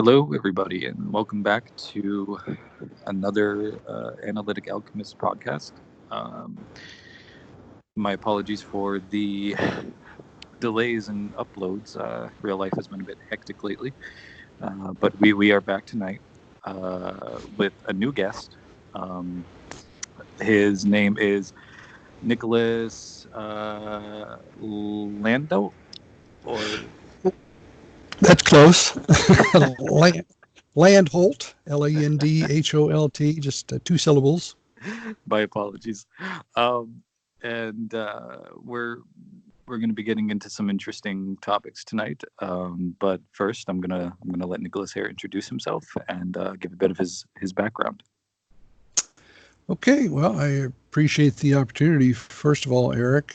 Hello, everybody, and welcome back to another Analytic Alchemist podcast. Um, my apologies for the delays in uploads. Real life has been a bit hectic lately, but we are back tonight with a new guest. Um, his name is Nicholas Landholdt, or That's close. Landholdt, Landholt, just two syllables. my apologies. Um, and we're going to be getting into some interesting topics tonight. But first, I'm gonna let Nicholas here introduce himself and give a bit of his background. Okay, well, I appreciate the opportunity, first of all, Eric,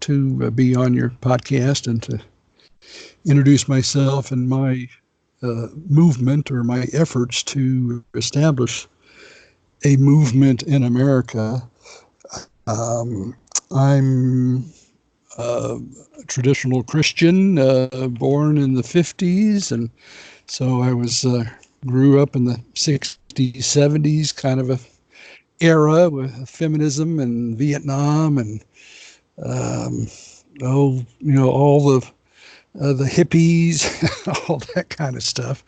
to be on your podcast and to introduce myself and my movement or my efforts to establish a movement in America. I'm a traditional Christian, born in the 50s, and so I grew up in the 60s, 70s, kind of a era with feminism and Vietnam and all the hippies, all that kind of stuff.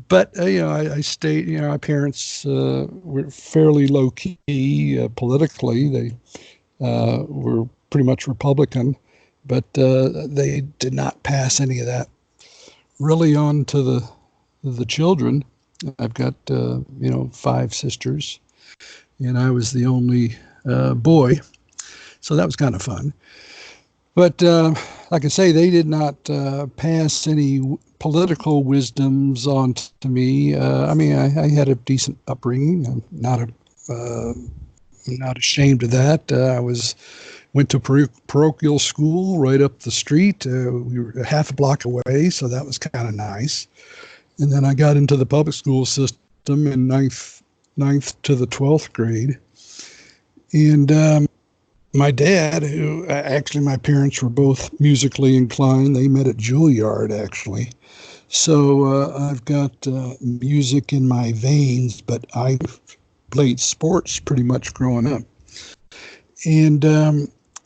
But I stayed. My parents were fairly low key politically. They were pretty much Republican, but they did not pass any of that really on to the children. I've got five sisters, and I was the only boy, so that was kind of fun. But like I say, they did not pass any political wisdoms on to me. I had a decent upbringing. I'm not ashamed of that. Went to parochial school right up the street. We were half a block away, so that was kind of nice. And then I got into the public school system in ninth to the 12th grade. And my dad, who actually my parents were both musically inclined, they met at Juilliard actually. So I've got music in my veins, but I played sports pretty much growing up. And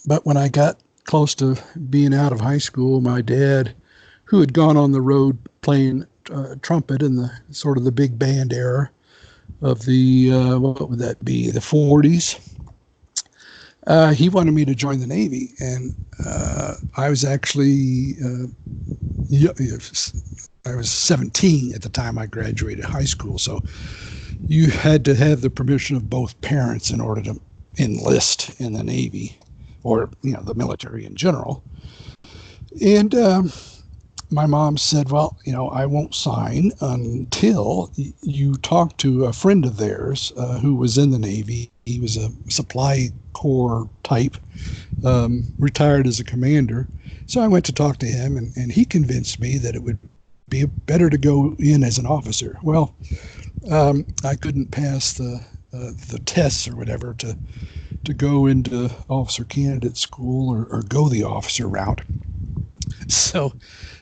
but when I got close to being out of high school, my dad, who had gone on the road playing trumpet in the sort of the big band era of the what would that be, the 40s. He wanted me to join the Navy, and I was actually I was 17 at the time I graduated high school, so you had to have the permission of both parents in order to enlist in the Navy, or the military in general. And my mom said, well, I won't sign until you talk to a friend of theirs who was in the Navy. He was a supply corps type, retired as a commander. So I went to talk to him, and he convinced me that it would be better to go in as an officer. Well, I couldn't pass the tests or whatever to go into officer candidate school or go the officer route. So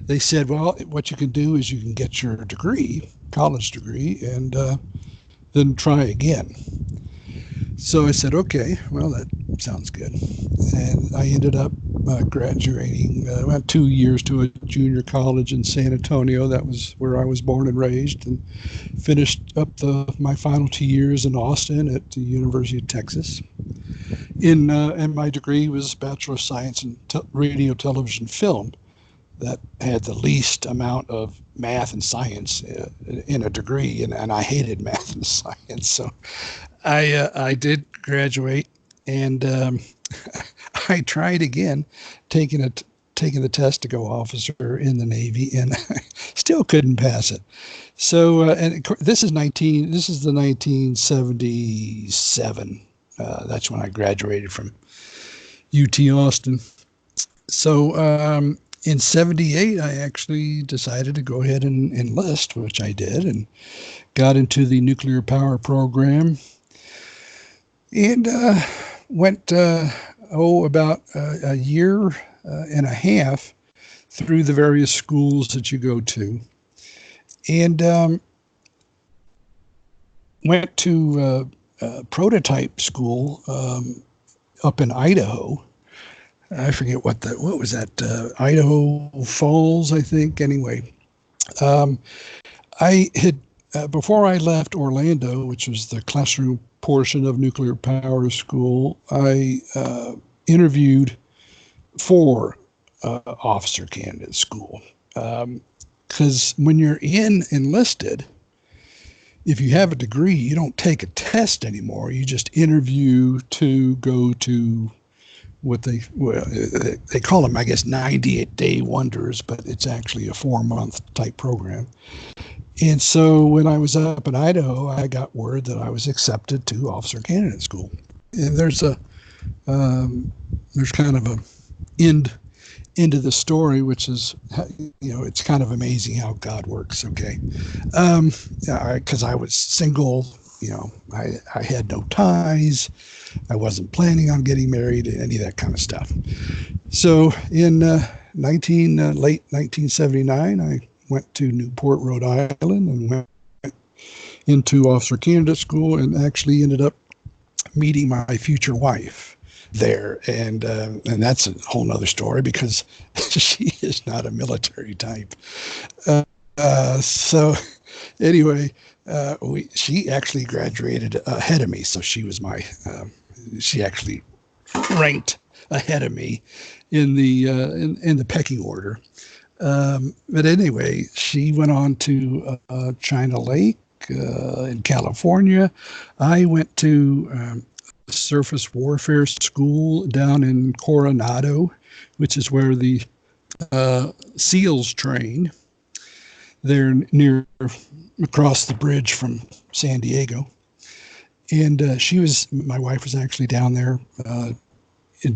they said, well, what you can do is you can get your degree, college degree, and then try again. So I said, okay, well, that sounds good. And I ended up graduating about 2 years to a junior college in San Antonio. That was where I was born and raised, and finished up my final 2 years in Austin at the University of Texas. And my degree was Bachelor of Science in Radio, Television, Film. That had the least amount of math and science in a degree, and I hated math and science. So I did graduate, and I tried again, taking the test to go officer in the Navy, and I still couldn't pass it. So this is the 1977. That's when I graduated from UT Austin. So in 78, I actually decided to go ahead and enlist, which I did, and got into the nuclear power program, and went about a year and a half through the various schools that you go to. and went to prototype school up in Idaho. I forget what was that, Idaho Falls, I think. Anyway, I had, before I left Orlando, which was the classroom portion of nuclear power school, I interviewed for officer candidate school. Because when you're enlisted, if you have a degree, you don't take a test anymore. You just interview to go to what they call them, I guess, 98-day wonders, but it's actually a 4-month type program. And so when I was up in Idaho, I got word that I was accepted to officer candidate school. And there's kind of a end into the story, which is, it's kind of amazing how God works. Okay. Because I was single, I had no ties. I wasn't planning on getting married, any of that kind of stuff. So in late 1979, I went to Newport, Rhode Island, and went into officer candidate school, and actually ended up meeting my future wife there. And that's a whole nother story, because she is not a military type. So anyway, she actually graduated ahead of me. So she was she actually ranked ahead of me in the pecking order. But anyway, she went on to China Lake in California. I went to surface warfare school down in Coronado, which is where the SEALs train. They're near across the bridge from San Diego. And my wife was actually down there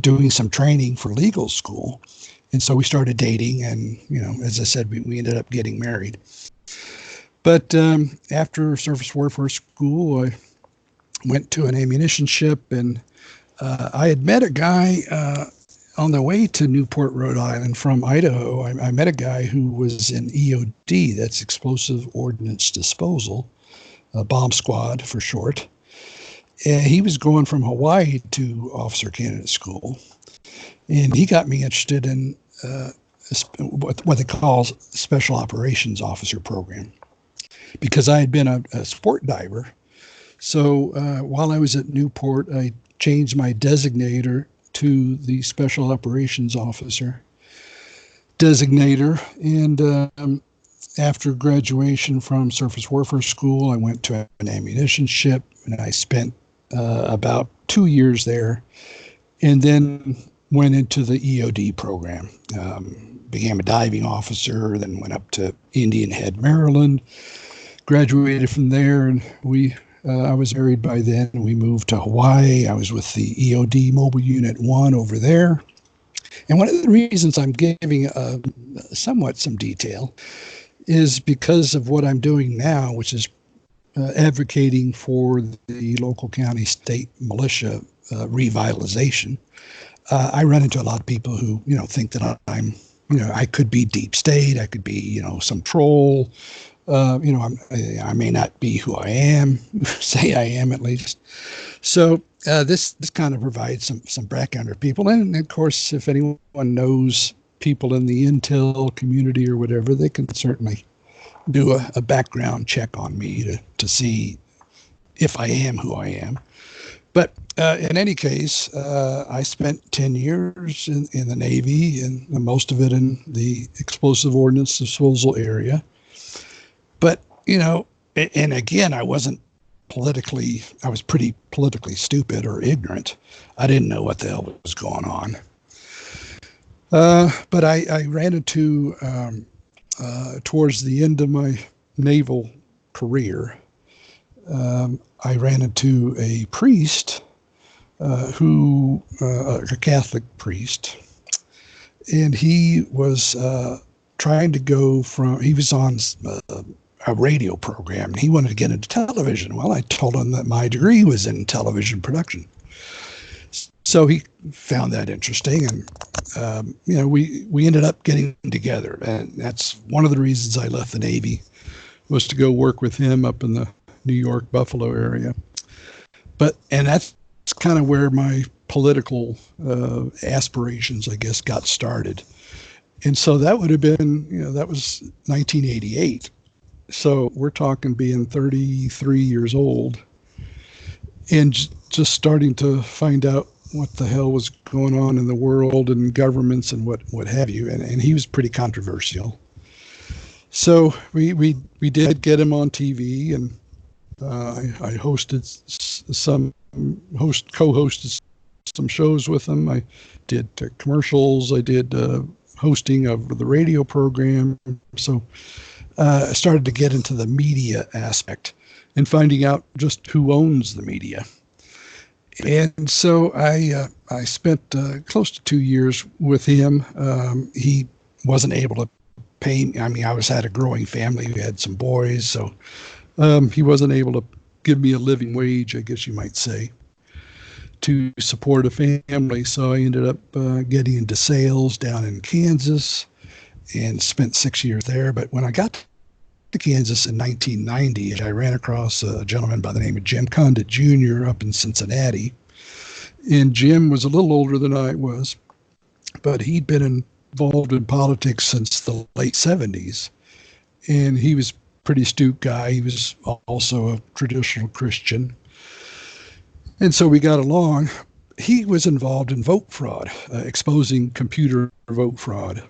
doing some training for legal school. And so we started dating, and, as I said, we ended up getting married. But after surface warfare school, I went to an ammunition ship, and I had met a guy on the way to Newport, Rhode Island from Idaho. I met a guy who was in EOD, that's Explosive Ordnance Disposal, bomb squad for short. And he was going from Hawaii to officer candidate school. And he got me interested in what they call special operations officer program, because I had been a sport diver. So while I was at Newport, I changed my designator to the special operations officer designator. And after graduation from surface warfare school, I went to an ammunition ship, and I spent about 2 years there, and then went into the EOD program. Became a diving officer, then went up to Indian Head, Maryland, graduated from there, and I was married by then. We moved to Hawaii. I was with the EOD Mobile Unit 1 over there. And one of the reasons I'm giving somewhat some detail is because of what I'm doing now, which is advocating for the local county state militia revitalization. I run into a lot of people who, think that I'm, I could be deep state. I could be, some troll. I may not be who I am, say I am at least. So this kind of provides some background for people. And of course, if anyone knows people in the intel community or whatever, they can certainly do a background check on me to see if I am who I am. But in any case, I spent 10 years in the Navy, and most of it in the explosive ordnance disposal area. But, and again, I was pretty politically stupid or ignorant. I didn't know what the hell was going on. But I ran into, towards the end of my naval career, I ran into a priest a Catholic priest, and he was trying to he was on a radio program, and he wanted to get into television. Well, I told him that my degree was in television production. So he found that interesting, and we ended up getting together, and that's one of the reasons I left the Navy was to go work with him up in the New York, Buffalo area. And that's kind of where my political aspirations, I guess, got started. And so that would have been, that was 1988. So we're talking being 33 years old and just starting to find out what the hell was going on in the world and governments and what have you. And he was pretty controversial. So we did get him on TV, and I hosted co-hosted some shows with him. I did commercials. I did hosting of the radio program. So I started to get into the media aspect and finding out just who owns the media. And so I spent close to 2 years with him. He wasn't able to pay me. I mean, I had a growing family. We had some boys, so he wasn't able to give me a living wage, I guess you might say, to support a family. So I ended up getting into sales down in Kansas and spent 6 years there. But when I got to Kansas in 1990, I ran across a gentleman by the name of Jim Condit Jr. up in Cincinnati. And Jim was a little older than I was, but he'd been involved in politics since the late 70s. And he was a pretty astute guy. He was also a traditional Christian. And so we got along. He was involved in vote fraud, exposing computer vote fraud.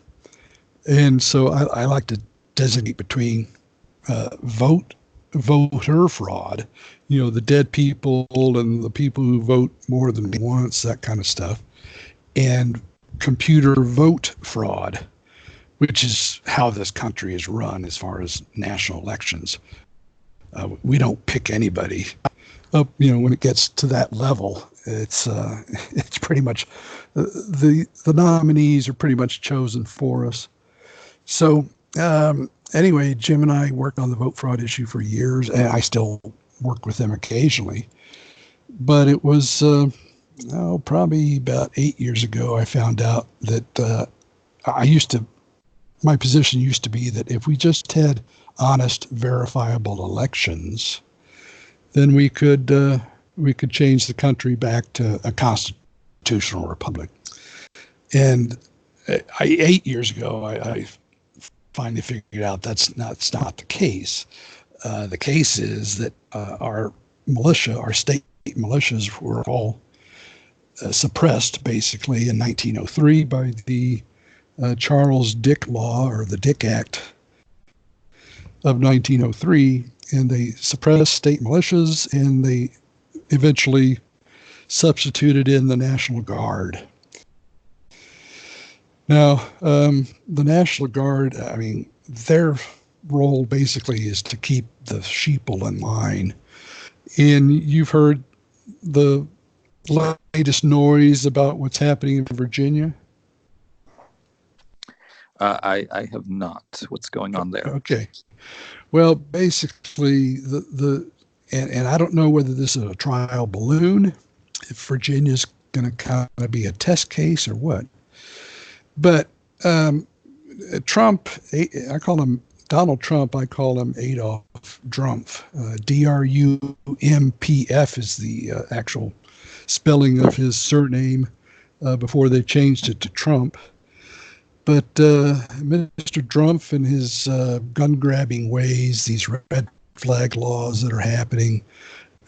And so I like to designate between voter fraud, the dead people and the people who vote more than once, that kind of stuff, and computer vote fraud, which is how this country is run as far as national elections. We don't pick anybody up, when it gets to that level. It's pretty much the nominees are pretty much chosen for us. So anyway, Jim and I worked on the vote fraud issue for years, and I still work with them occasionally. But it was probably about 8 years ago, I found out that my position used to be that if we just had honest, verifiable elections, then we could change the country back to a constitutional republic. And 8 years ago, I finally figured out that's not the case. The case is that our state militias were all suppressed basically in 1903 by the Charles Dick Law, or the Dick Act of 1903, and they suppressed state militias, and they eventually substituted in the National Guard. Now, the National Guard, I mean, their role basically is to keep the sheeple in line. And you've heard the latest noise about what's happening in Virginia? I have not. What's going on there? Okay. Well, basically, and I don't know whether this is a trial balloon, if Virginia's going to kind of be a test case or what. But Trump, I call him Donald Trump, I call him Adolf Drumpf. Drumpf is the actual spelling of his surname before they changed it to Trump. But Mr. Drumpf and his gun-grabbing ways, these red flag laws that are happening,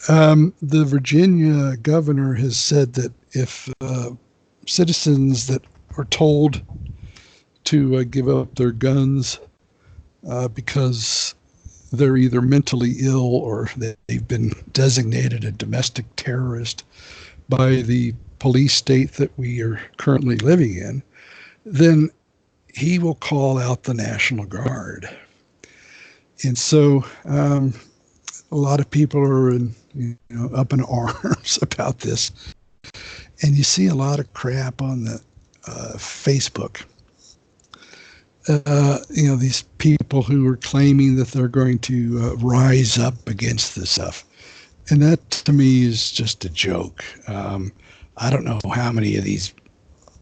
the Virginia governor has said that if citizens that are told to give up their guns because they're either mentally ill or they've been designated a domestic terrorist by the police state that we are currently living in, then he will call out the National Guard. And so a lot of people are up in arms about this. And you see a lot of crap on the Facebook. These people who are claiming that they're going to rise up against this stuff. And that, to me, is just a joke. I don't know how many of these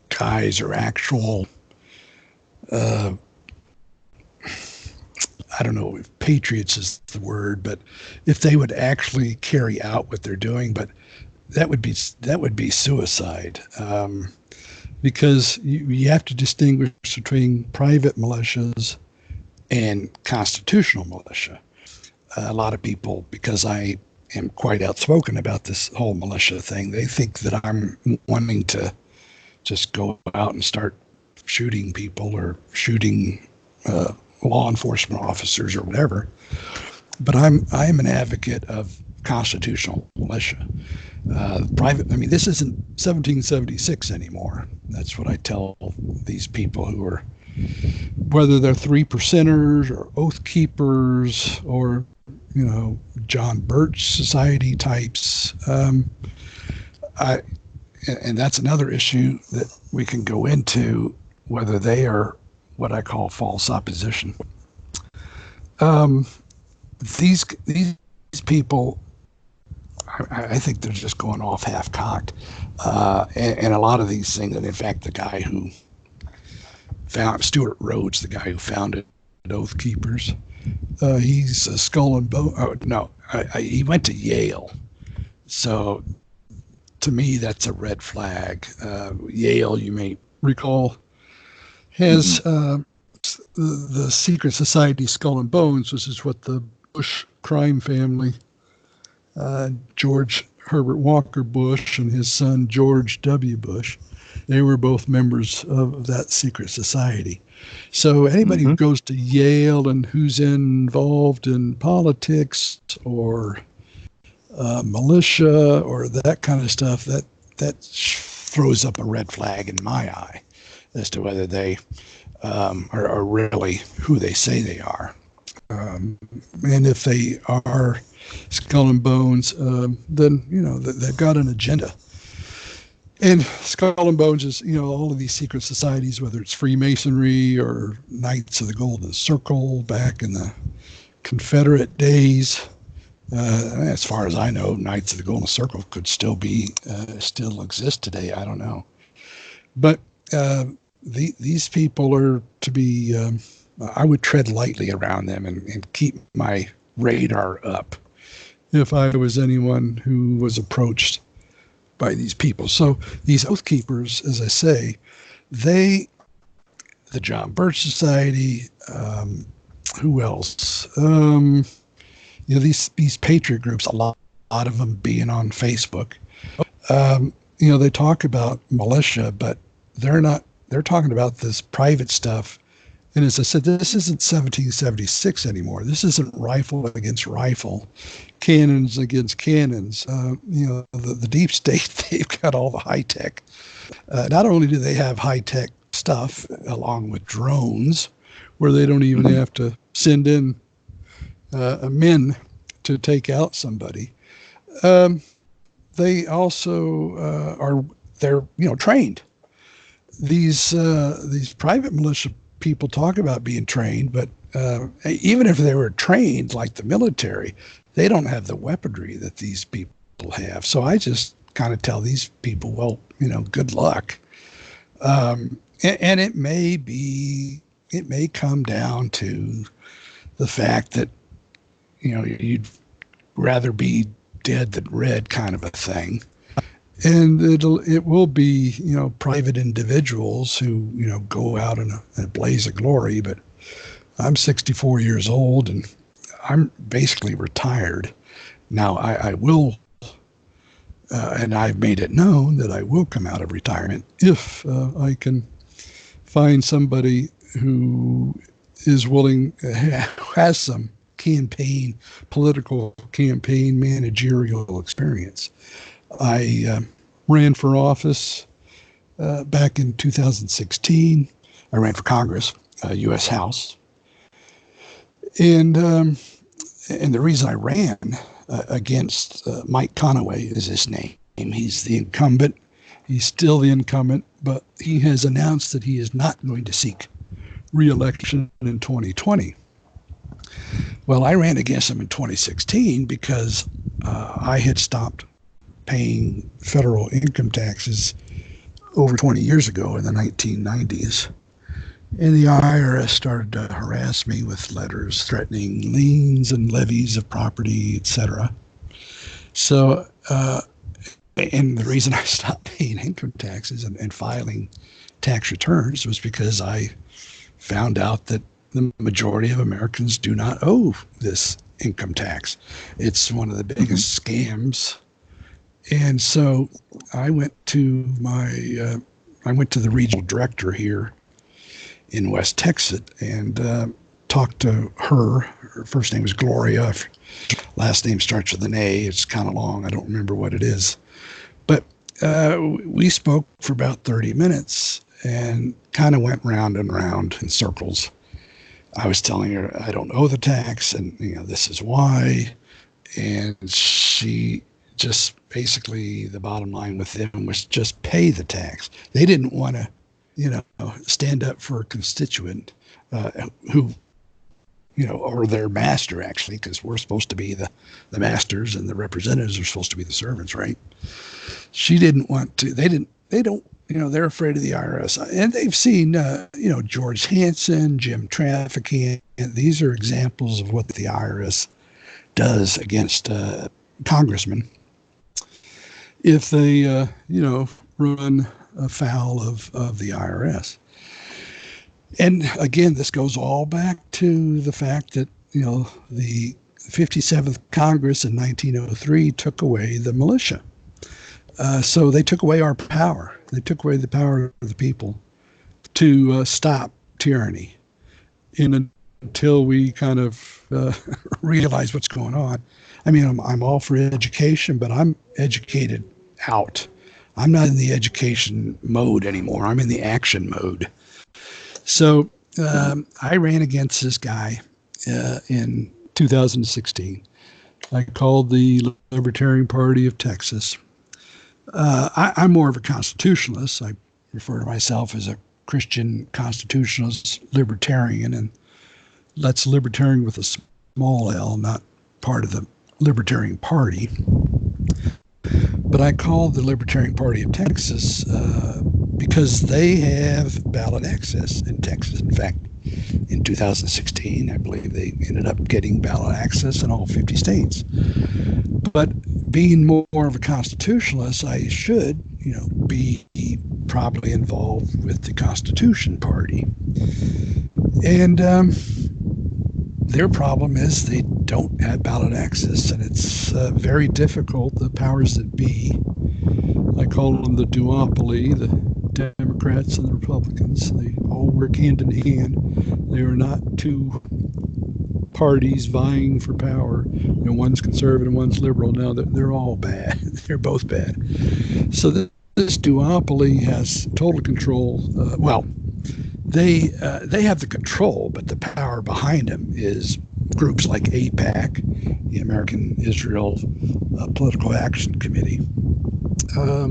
guys are actual, I don't know if patriots is the word, but if they would actually carry out what they're doing, but that would be suicide, because you have to distinguish between private militias and constitutional militia. A lot of people, because I am quite outspoken about this whole militia thing, they think that I'm wanting to just go out and start shooting people or shooting law enforcement officers or whatever. But I'm an advocate of constitutional militia. Private, I mean, this isn't 1776 anymore. That's what I tell these people who are, whether they're 3%ers or oath keepers or, John Birch Society types. And that's another issue that we can go into, whether they are what I call false opposition. These people, I think they're just going off half-cocked. And a lot of these things, and in fact, the guy who found, Stuart Rhodes, the guy who founded Oath Keepers, he's a skull and bone. Oh, no, he went to Yale. So to me, that's a red flag. Yale, you may recall, has the secret society Skull and Bones, which is what the Bush crime family, George Herbert Walker Bush and his son George W. Bush, they were both members of that secret society. So anybody who goes to Yale and who's involved in politics or militia or that kind of stuff, that throws up a red flag in my eye as to whether they are really who they say they are. And if they are Skull and Bones, then, they've got an agenda. And Skull and Bones is, all of these secret societies, whether it's Freemasonry or Knights of the Golden Circle back in the Confederate days. As far as I know, Knights of the Golden Circle could still exist today. I don't know. But these people are to be, I would tread lightly around them and keep my radar up if I was anyone who was approached by these people. So these Oath Keepers, as I say, the John Birch Society, who else? These patriot groups, a lot of them being on Facebook. They talk about militia, but they're talking about this private stuff. And as I said, this isn't 1776 anymore. This isn't rifle against rifle, cannons against cannons. The deep state, they've got all the high tech. Not only do they have high tech stuff along with drones, where they don't even have to send in men to take out somebody. They also they're trained. These private militia people talk about being trained, but even if they were trained like the military, they don't have the weaponry that these people have. So I just kind of tell these people, well, good luck. And it may come down to the fact that, you'd rather be dead than red kind of a thing. And it will be, private individuals who, go out in a blaze of glory. But I'm 64 years old and I'm basically retired. Now I will, and I've made it known that I will come out of retirement if I can find somebody who is willing, has some political campaign managerial experience. I ran for office back in 2016. I ran for Congress, U.S. House. And the reason I ran against Mike Conaway is his name. He's the incumbent. He's still the incumbent, but he has announced that he is not going to seek re-election in 2020. Well, I ran against him in 2016 because I had stopped paying federal income taxes over 20 years ago in the 1990s. And the IRS started to harass me with letters threatening liens and levies of property, etc. So, and the reason I stopped paying income taxes and filing tax returns was because I found out that the majority of Americans do not owe this income tax. It's one of the biggest scams. And so I went to the regional director here in West Texas and talked to her. Her first name is Gloria. Last name starts with an A. It's kind of long. I don't remember what it is. But we spoke for about 30 minutes and kind of went round and round in circles. I was telling her I don't owe the tax, and this is why. And she just basically, the bottom line with them was just pay the tax. They didn't want to, stand up for a constituent who, or their master, actually, because we're supposed to be the masters and the representatives are supposed to be the servants, right? She didn't want to. They don't. They're afraid of the IRS, and they've seen, George Hansen, Jim Trafficking. And these are examples of what the IRS does against congressmen if they, run afoul of the IRS. And again, this goes all back to the fact that, the 57th Congress in 1903 took away the militia. So they took away our power. They took away the power of the people to stop tyranny. And until we kind of realize what's going on. I mean, I'm all for education, but I'm educated out. I'm not in the education mode anymore. I'm in the action mode. So I ran against this guy in 2016. I called the Libertarian Party of Texas. I'm more of a constitutionalist. I refer to myself as a Christian constitutionalist libertarian, and that's libertarian with a small l, not part of the Libertarian Party. But I called the Libertarian Party of Texas because they have ballot access in Texas. In fact, in 2016, I believe they ended up getting ballot access in all 50 states. But being more of a constitutionalist, I should, be probably involved with the Constitution Party. And their problem is they don't have ballot access, and it's very difficult. The powers that be, I call them the duopoly, the Democrats and the Republicans, they all work hand in hand. They are not two parties vying for power. One's conservative, one's liberal. No, they're all bad. They're both bad. So this duopoly has total control. They have the control, but the power behind them is groups like AIPAC, the American Israel Political Action Committee, or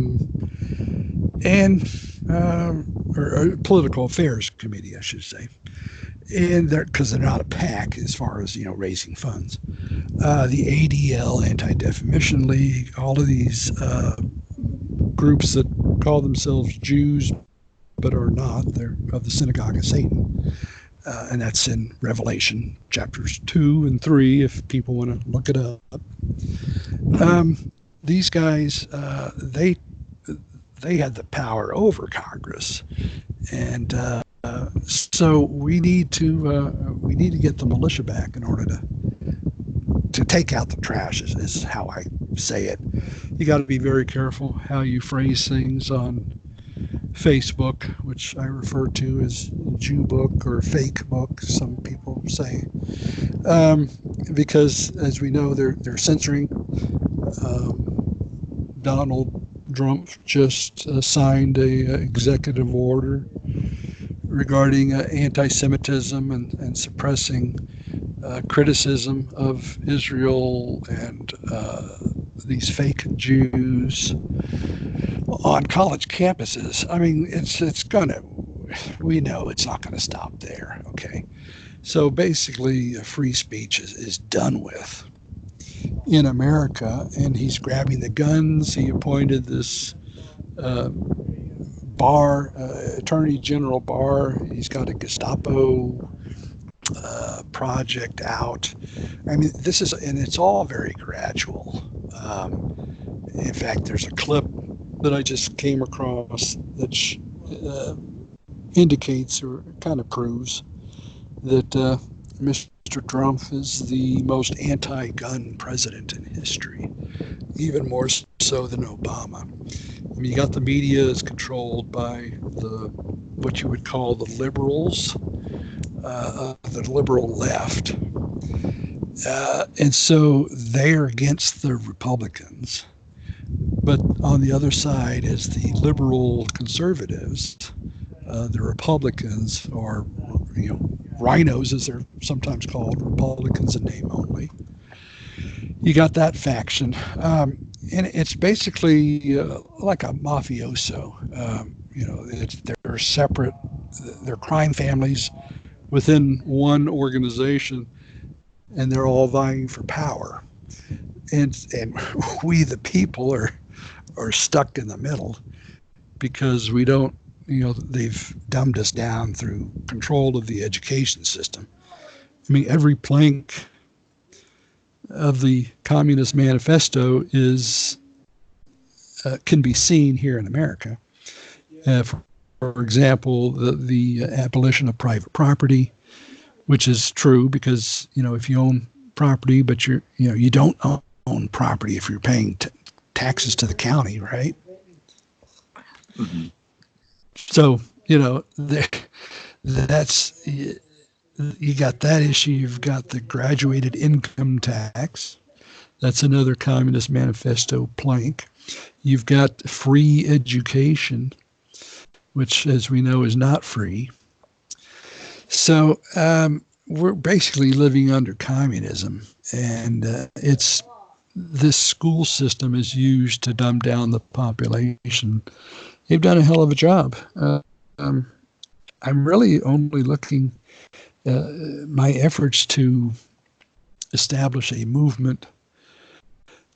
Political Affairs Committee, I should say. And because they're not a PAC as far as raising funds. The ADL, Anti-Defamation League, all of these groups that call themselves Jews but are not. They're of the synagogue of Satan. And that's in Revelation chapters 2 and 3, if people want to look it up. These guys, they had the power over Congress. And so we need to get the militia back in order to take out the trash, is how I say it. You got to be very careful how you phrase things on Facebook, which I refer to as Jew book or fake book, some people say, because as we know, they're censoring. Donald Trump just signed a executive order regarding anti-Semitism and suppressing criticism of Israel and these fake Jews on college campuses. I mean, we know it's not gonna stop there. Okay, so basically, free speech is done with in America, and he's grabbing the guns. He appointed this Barr, Attorney General Barr, he's got a Gestapo project out. I mean, and it's all very gradual. In fact, there's a clip that I just came across that indicates or kind of proves that Mr. Trump is the most anti-gun president in history, even more so than Obama. I mean, you got the media is controlled by what you would call the liberals, the liberal left. And so they're against the Republicans. But on the other side is the liberal conservatives, the Republicans, or rhinos, as they're sometimes called, Republicans in name only. You got that faction, and it's basically like a mafioso. They're separate, they're crime families within one organization, and they're all vying for power. And we, the people, are stuck in the middle because we don't, they've dumbed us down through control of the education system. I mean, every plank of the Communist Manifesto can be seen here in America. For example, the abolition of private property, which is true because if you own property, but you don't own property if you're paying taxes to the county, right? Mm-hmm. So that's, you got that issue. You've got the graduated income tax. That's another Communist Manifesto plank. You've got free education, which, as we know, is not free. So we're basically living under communism, and this school system is used to dumb down the population. They've done a hell of a job. I'm really only looking my efforts to establish a movement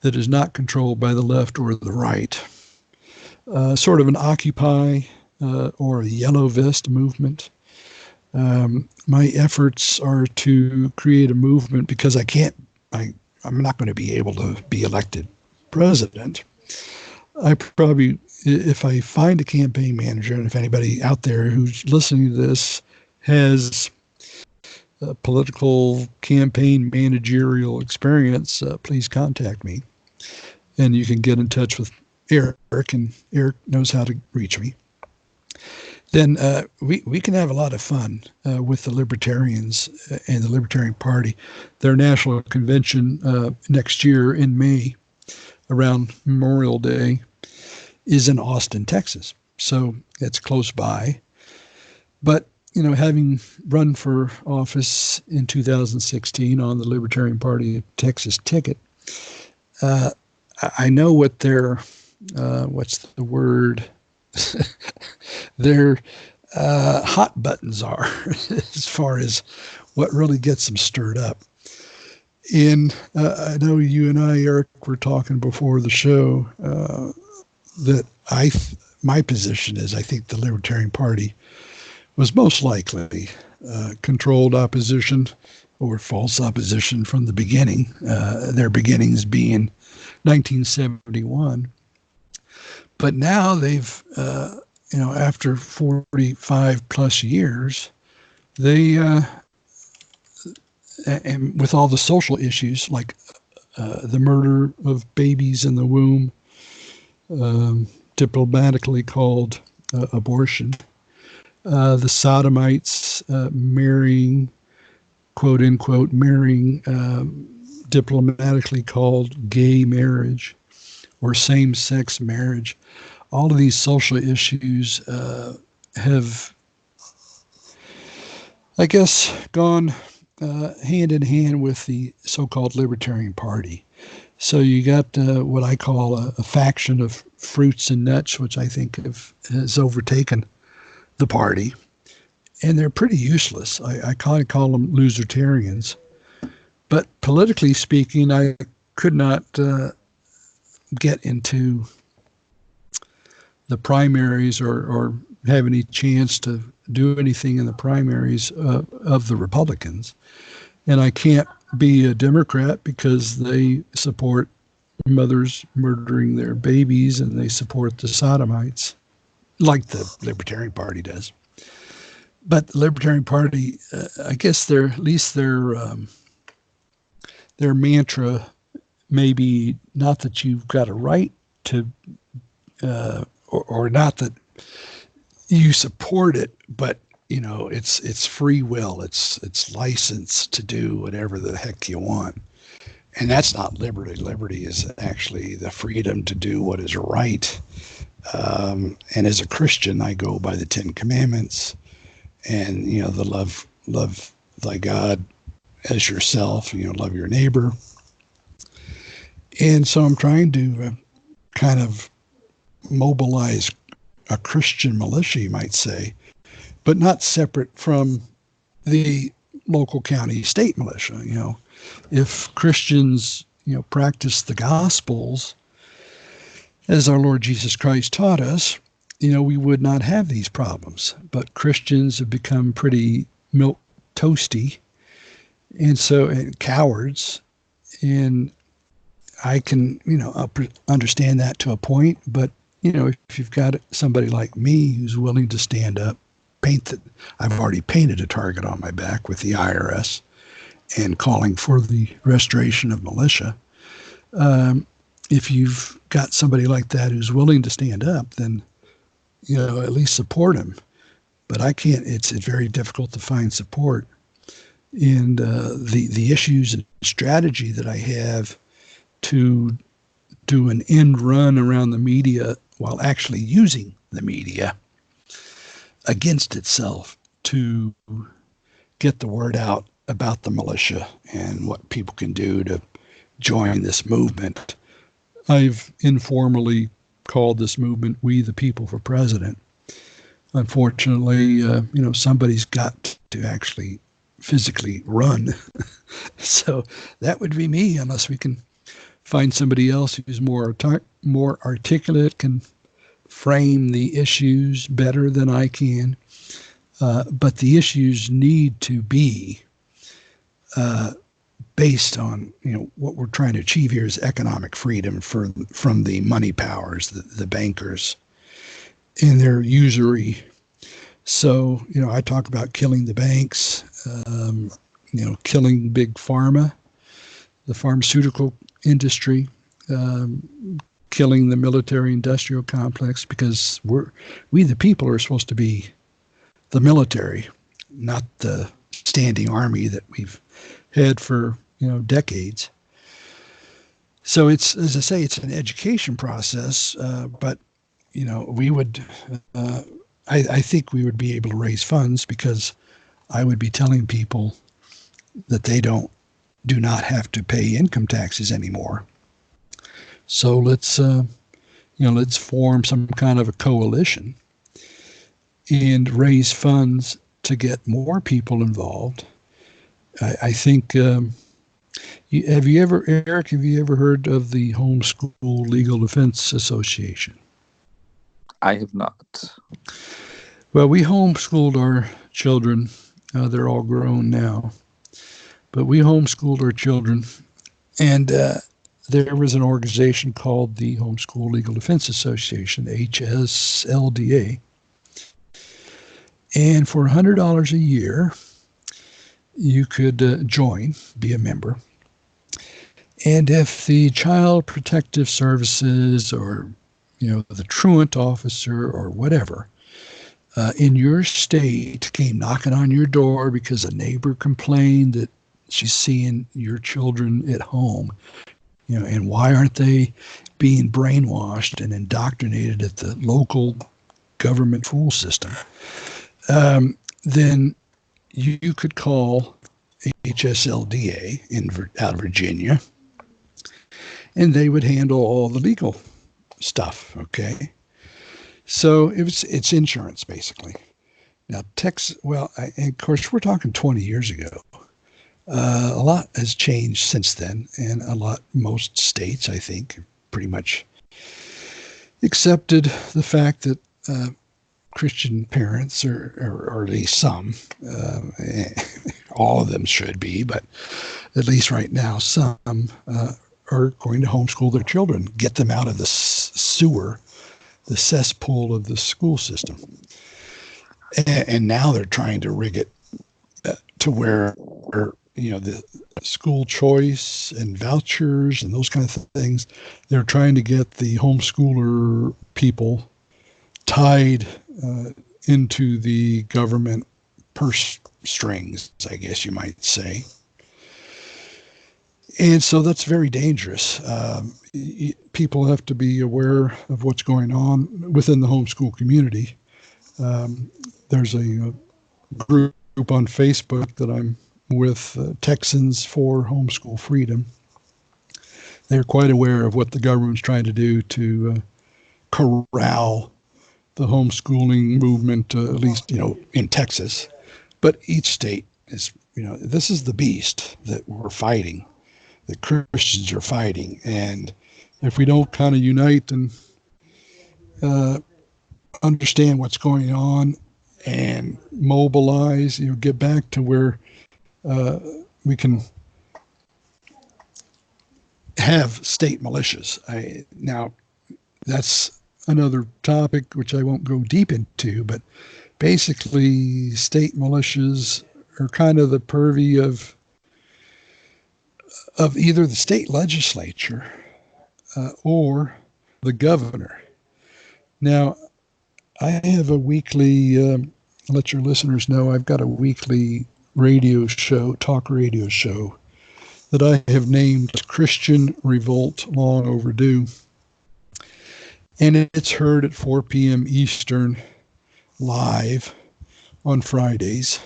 that is not controlled by the left or the right, sort of an Occupy or a Yellow Vest movement. My efforts are to create a movement because I'm not going to be able to be elected president. I probably, if I find a campaign manager, and if anybody out there who's listening to this has political campaign managerial experience, please contact me. And you can get in touch with Eric, and Eric knows how to reach me. Then we can have a lot of fun with the Libertarians and the Libertarian Party. Their national convention next year in May, around Memorial Day, is in Austin, Texas. So it's close by. But, having run for office in 2016 on the Libertarian Party of Texas ticket, I know what their, what's the word? Their hot buttons are as far as what really gets them stirred up. And I know you and I, Eric, were talking before the show that my position is I think the Libertarian Party was most likely controlled opposition or false opposition from the beginning, their beginnings being 1971. But now they've, after 45 plus years, they, and with all the social issues like the murder of babies in the womb, diplomatically called abortion, the sodomites marrying, quote unquote, diplomatically called gay marriage or same-sex marriage. All of these social issues have, I guess, gone hand in hand with the so-called Libertarian Party. So you got what I call a faction of fruits and nuts, which I think has overtaken the party. And they're pretty useless. I kind of call them losertarians. But politically speaking, I could not get into the primaries or have any chance to do anything in the primaries of the Republicans. And I can't be a Democrat because they support mothers murdering their babies and they support the sodomites, like the Libertarian Party does. But the Libertarian Party, I guess their mantra may be not that you've got a right to, or not that you support it, but it's free will. It's license to do whatever the heck you want. And that's not liberty. Liberty is actually the freedom to do what is right. And as a Christian, I go by the Ten Commandments, and the love thy God as yourself. Love your neighbor. And so I'm trying to kind of mobilize a Christian militia, you might say, but not separate from the local county state militia. If Christians, practice the Gospels as our Lord Jesus Christ taught us, we would not have these problems. But Christians have become pretty milk toasty and cowards. And I can, understand that to a point. But, if you've got somebody like me who's willing to stand up, I've already painted a target on my back with the IRS and calling for the restoration of militia. If you've got somebody like that who's willing to stand up, then, at least support him. But I can't, it's very difficult to find support. And the issues and strategy that I have to do an end run around the media while actually using the media against itself to get the word out about the militia and what people can do to join this movement. I've informally called this movement We the People for President. Unfortunately, somebody's got to actually physically run. So that would be me, unless we can find somebody else who's more articulate, can frame the issues better than I can. But the issues need to be based on, what we're trying to achieve here is economic freedom from the money powers, the bankers, and their usury. So, I talk about killing the banks, killing big pharma, the pharmaceutical industry, killing the military industrial complex, because we the people are supposed to be the military, not the standing army that we've had for decades. So it's, as I say, it's an education process, but we would I think we would be able to raise funds, because I would be telling people that they do not have to pay income taxes anymore. So let's form some kind of a coalition and raise funds to get more people involved. I think, Eric, have you ever heard of the Homeschool Legal Defense Association? I have not. Well, we homeschooled our children. They're all grown now. But we homeschooled our children. And there was an organization called the Homeschool Legal Defense Association, HSLDA. And for $100 a year, you could join, be a member. And if the Child Protective Services or, the truant officer or whatever in your state came knocking on your door because a neighbor complained that she's seeing your children at home, and why aren't they being brainwashed and indoctrinated at the local government school system, then you could call HSLDA out of Virginia, and they would handle all the legal stuff. Okay, so it's insurance basically. Now and of course we're talking 20 years ago. A lot has changed since then, and most states, I think, pretty much accepted the fact that Christian parents, or at least some, all of them should be, but at least right now, some are going to homeschool their children, get them out of the sewer, the cesspool of the school system. And now they're trying to rig it to where, the school choice and vouchers and those kind of things, they're trying to get the homeschooler people tied into the government purse strings, I guess you might say. And so that's very dangerous. People have to be aware of what's going on within the homeschool community. There's a group on Facebook that I'm with, Texans for Homeschool Freedom. They're quite aware of what the government's trying to do to corral the homeschooling movement, at least, in Texas. But each state is, this is the beast that we're fighting, that Christians are fighting. And if we don't kind of unite and understand what's going on and mobilize, get back to where we can have state militias. Now, that's another topic which I won't go deep into, but basically state militias are kind of the purview of either the state legislature or the governor. Now, I have a weekly, let your listeners know, I've got a weekly talk radio show that I have named Christian Revolt Long Overdue. And it's heard at 4 p.m. Eastern live on Fridays,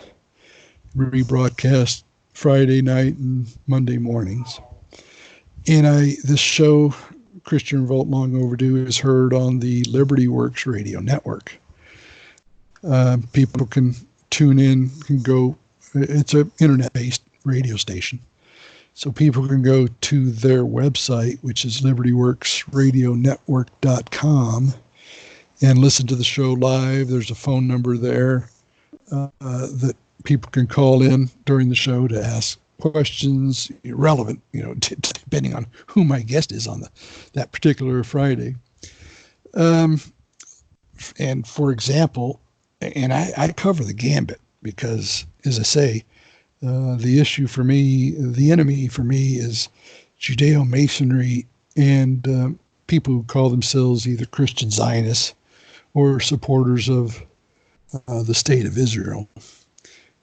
rebroadcast Friday night and Monday mornings. And this show, Christian Revolt Long Overdue, is heard on the Liberty Works radio network. People can tune in, can go, it's an internet-based radio station. So people can go to their website, which is libertyworksradionetwork.com, and listen to the show live. There's a phone number there that people can call in during the show to ask questions, relevant, depending on who my guest is on that particular Friday. And for example, and I cover the gambit because, as I say, the issue for me, the enemy for me, is Judeo-Masonry and people who call themselves either Christian Zionists or supporters of the state of Israel,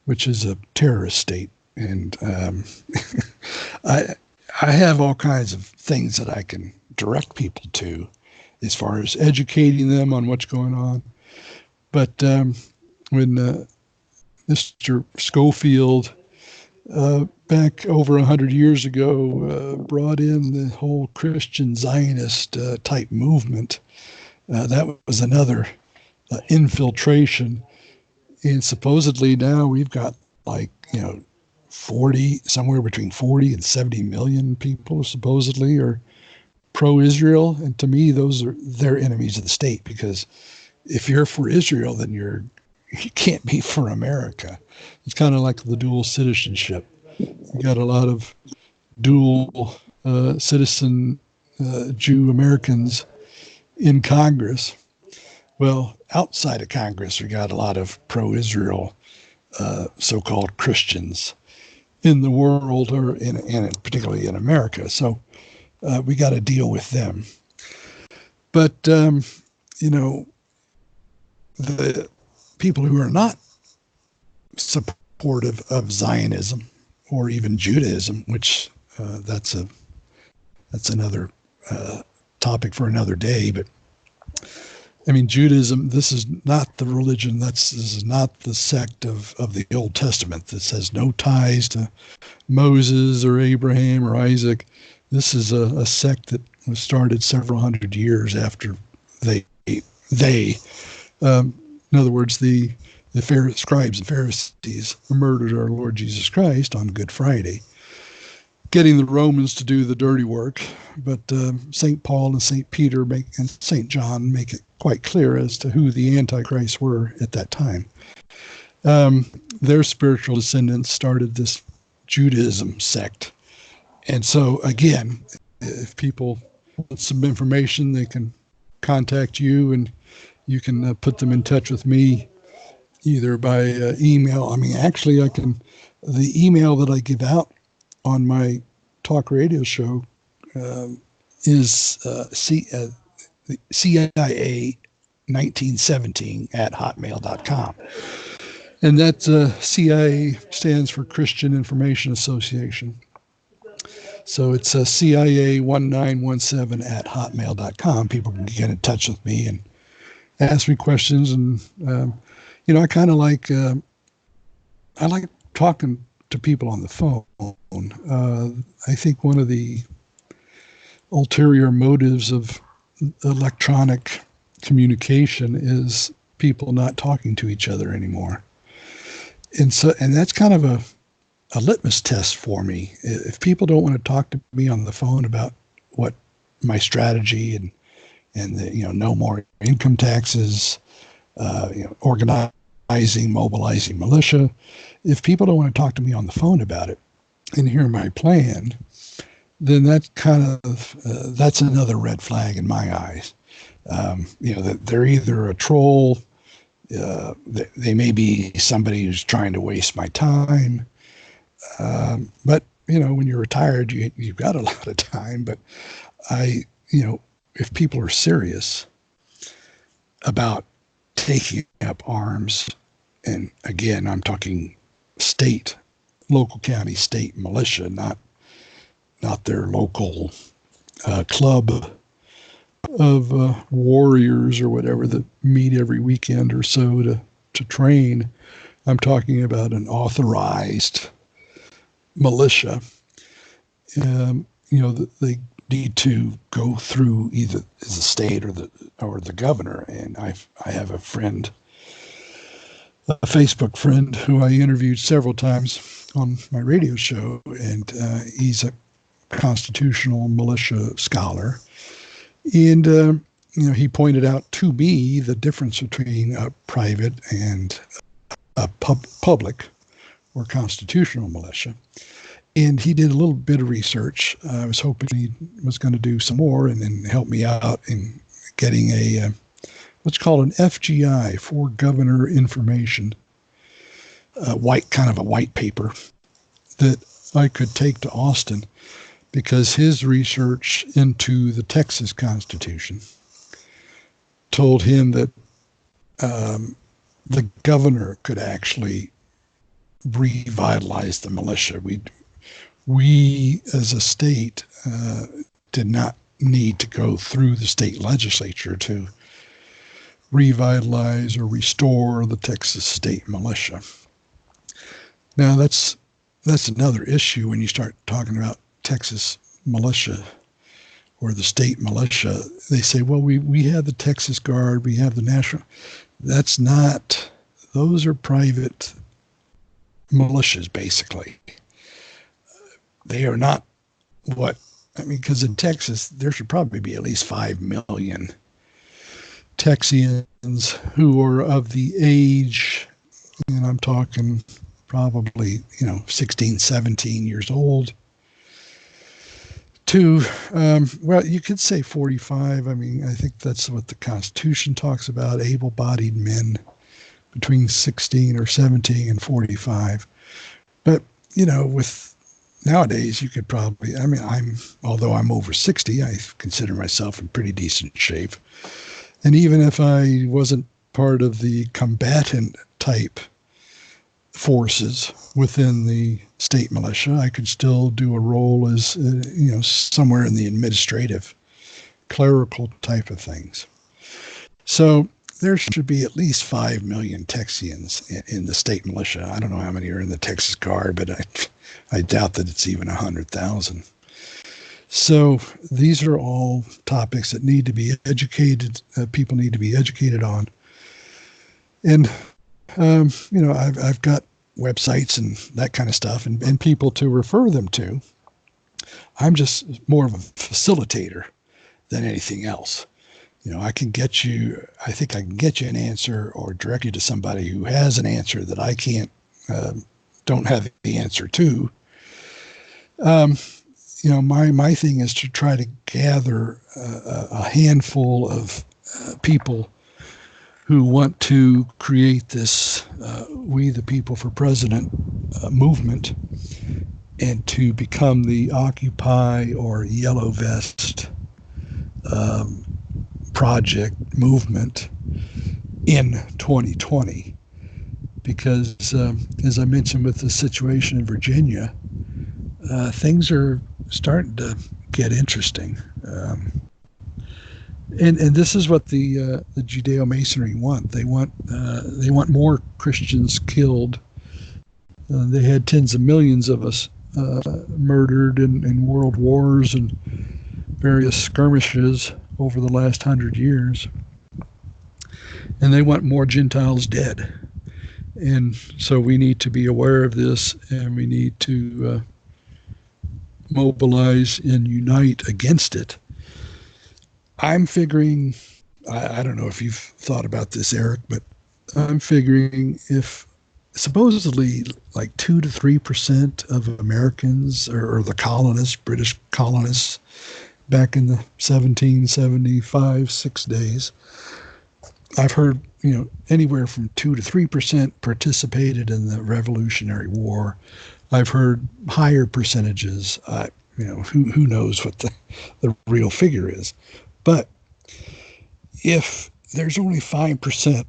which is a terrorist state. And I have all kinds of things that I can direct people to as far as educating them on what's going on. But when Mr. Schofield, back over 100 years ago, brought in the whole Christian Zionist type movement, that was another infiltration. And supposedly now we've got somewhere between 40 and 70 million people supposedly are pro-Israel. And to me, they're enemies of the state, because if you're for Israel, then you can't be for America. It's kind of like the dual citizenship. You got a lot of dual citizen Jew Americans in Congress. Well, outside of Congress, we got a lot of pro-Israel so-called Christians in the world, and particularly in America. So we got to deal with them. But, the people who are not supportive of Zionism or even Judaism, which that's another topic for another day. But I mean, Judaism, this is not the religion, this is not the sect of the Old Testament that says no ties to Moses or Abraham or Isaac. This is a sect that was started several hundred years after they in other words, the scribes and Pharisees murdered our Lord Jesus Christ on Good Friday. getting the Romans to do the dirty work. But St. Paul and St. Peter and St. John make it quite clear as to who the Antichrists were at that time. Their spiritual descendants started this Judaism sect. And so, again, if people want some information, they can contact you, and you can put them in touch with me either by email. I mean, actually, the email that I give out on my talk radio show is CIA 1917 at hotmail.com. And that CIA stands for Christian Information Association. So it's CIA 1917 at hotmail.com. People can get in touch with me and ask me questions. And, I kind of like, I like talking to people on the phone. I think one of the ulterior motives of electronic communication is people not talking to each other anymore. And that's kind of a litmus test for me. If people don't want to talk to me on the phone about what my strategy and no more income taxes, organizing, mobilizing militia, if people don't want to talk to me on the phone about it and hear my plan, then that's that's another red flag in my eyes. That they're either a troll, they may be somebody who's trying to waste my time. But when you're retired, you've got a lot of time. But if people are serious about taking up arms, and again, I'm talking local county, state militia, not their local club of warriors or whatever that meet every weekend or so to train. I'm talking about an authorized militia. They need to go through either the state or the governor. And I have a Facebook friend who I interviewed several times on my radio show, and he's a constitutional militia scholar. And he pointed out to me the difference between a private and a public or constitutional militia. And he did a little bit of research. I was hoping he was going to do some more and then help me out in getting what's called an FGI, for governor information, kind of a white paper that I could take to Austin, because his research into the Texas Constitution told him that the governor could actually revitalize the militia. We as a state did not need to go through the state legislature to revitalize or restore the Texas state militia. Now that's another issue when you start talking about Texas militia or the state militia. They say, well, we have the Texas Guard, we have the National. Those are private militias, basically. They are not because in Texas, there should probably be at least 5 million Texians who are of the age, and I'm talking probably, 16, 17 years old, to, you could say 45. I think that's what the Constitution talks about, able-bodied men between 16 or 17 and 45. But, with nowadays, you could probably, although I'm over 60, I consider myself in pretty decent shape. And even if I wasn't part of the combatant type forces within the state militia, I could still do a role as, somewhere in the administrative, clerical type of things. So there should be at least 5 million Texians in the state militia. I don't know how many are in the Texas Guard, but I doubt that it's even 100,000. So these are all topics that need to be educated. People need to be educated on. And, I've got websites and that kind of stuff and people to refer them to. I'm just more of a facilitator than anything else. I can get you, I think I can get you an answer or direct you to somebody who has an answer that I can't, don't have the answer to. My thing is to try to gather a handful of people who want to create this We the People for President movement, and to become the Occupy or Yellow Vest project movement in 2020. Because as I mentioned with the situation in Virginia, things are starting to get interesting. And this is what the Judeo-Masonry want. They want more Christians killed. They had tens of millions of us murdered in world wars and various skirmishes over the last 100 years. And they want more Gentiles dead. And so we need to be aware of this, and we need to mobilize and unite against it. I'm figuring, I don't know if you've thought about this, Eric, but I'm figuring if supposedly like 2 to 3% of Americans or the colonists, British colonists, back in the 1775, 6 days, I've heard, anywhere from 2 to 3% participated in the Revolutionary War. I've heard higher percentages. Who knows what the real figure is. But if there's only 5%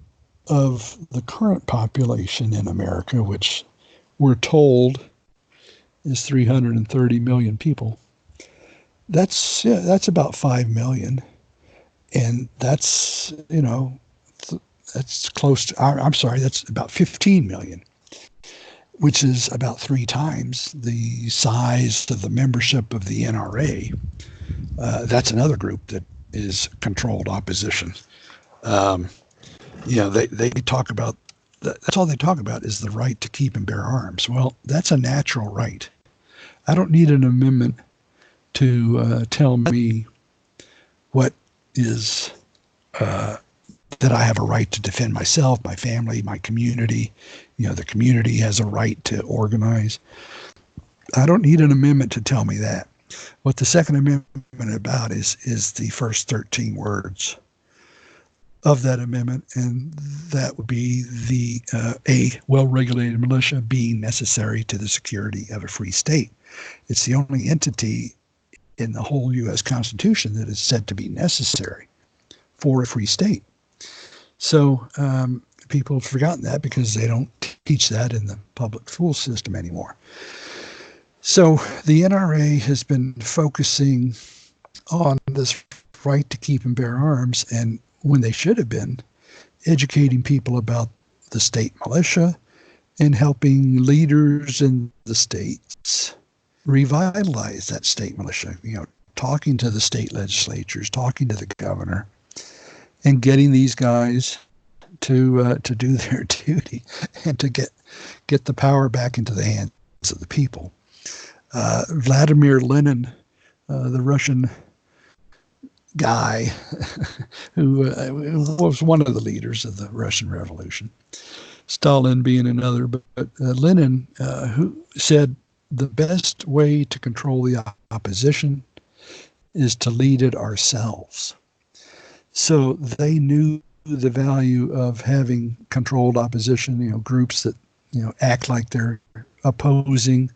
of the current population in America, which we're told is 330 million people, that's about 5 million. And that's, that's close to, I'm sorry, that's about 15 million, which is about 3 times the size of the membership of the NRA. That's another group that is controlled opposition. They talk about, that's all they talk about is the right to keep and bear arms. Well, that's a natural right. I don't need an amendment to tell me what is, that I have a right to defend myself, my family, my community. The community has a right to organize. I don't need an amendment to tell me that. What the Second Amendment about is the first 13 words of that amendment, and that would be the a well-regulated militia being necessary to the security of a free state. It's the only entity in the whole U.S. Constitution that is said to be necessary for a free state. So people have forgotten that because they don't teach that in the public school system anymore. So the NRA has been focusing on this right to keep and bear arms, and when they should have been educating people about the state militia and helping leaders in the states revitalize that state militia, talking to the state legislatures, talking to the governor, and getting these guys to do their duty and to get the power back into the hands of the people. Vladimir Lenin, the Russian guy who was one of the leaders of the Russian Revolution, Stalin being another, but Lenin, who said the best way to control the opposition is to lead it ourselves. So they knew the value of having controlled opposition, groups that, act like they're opposing.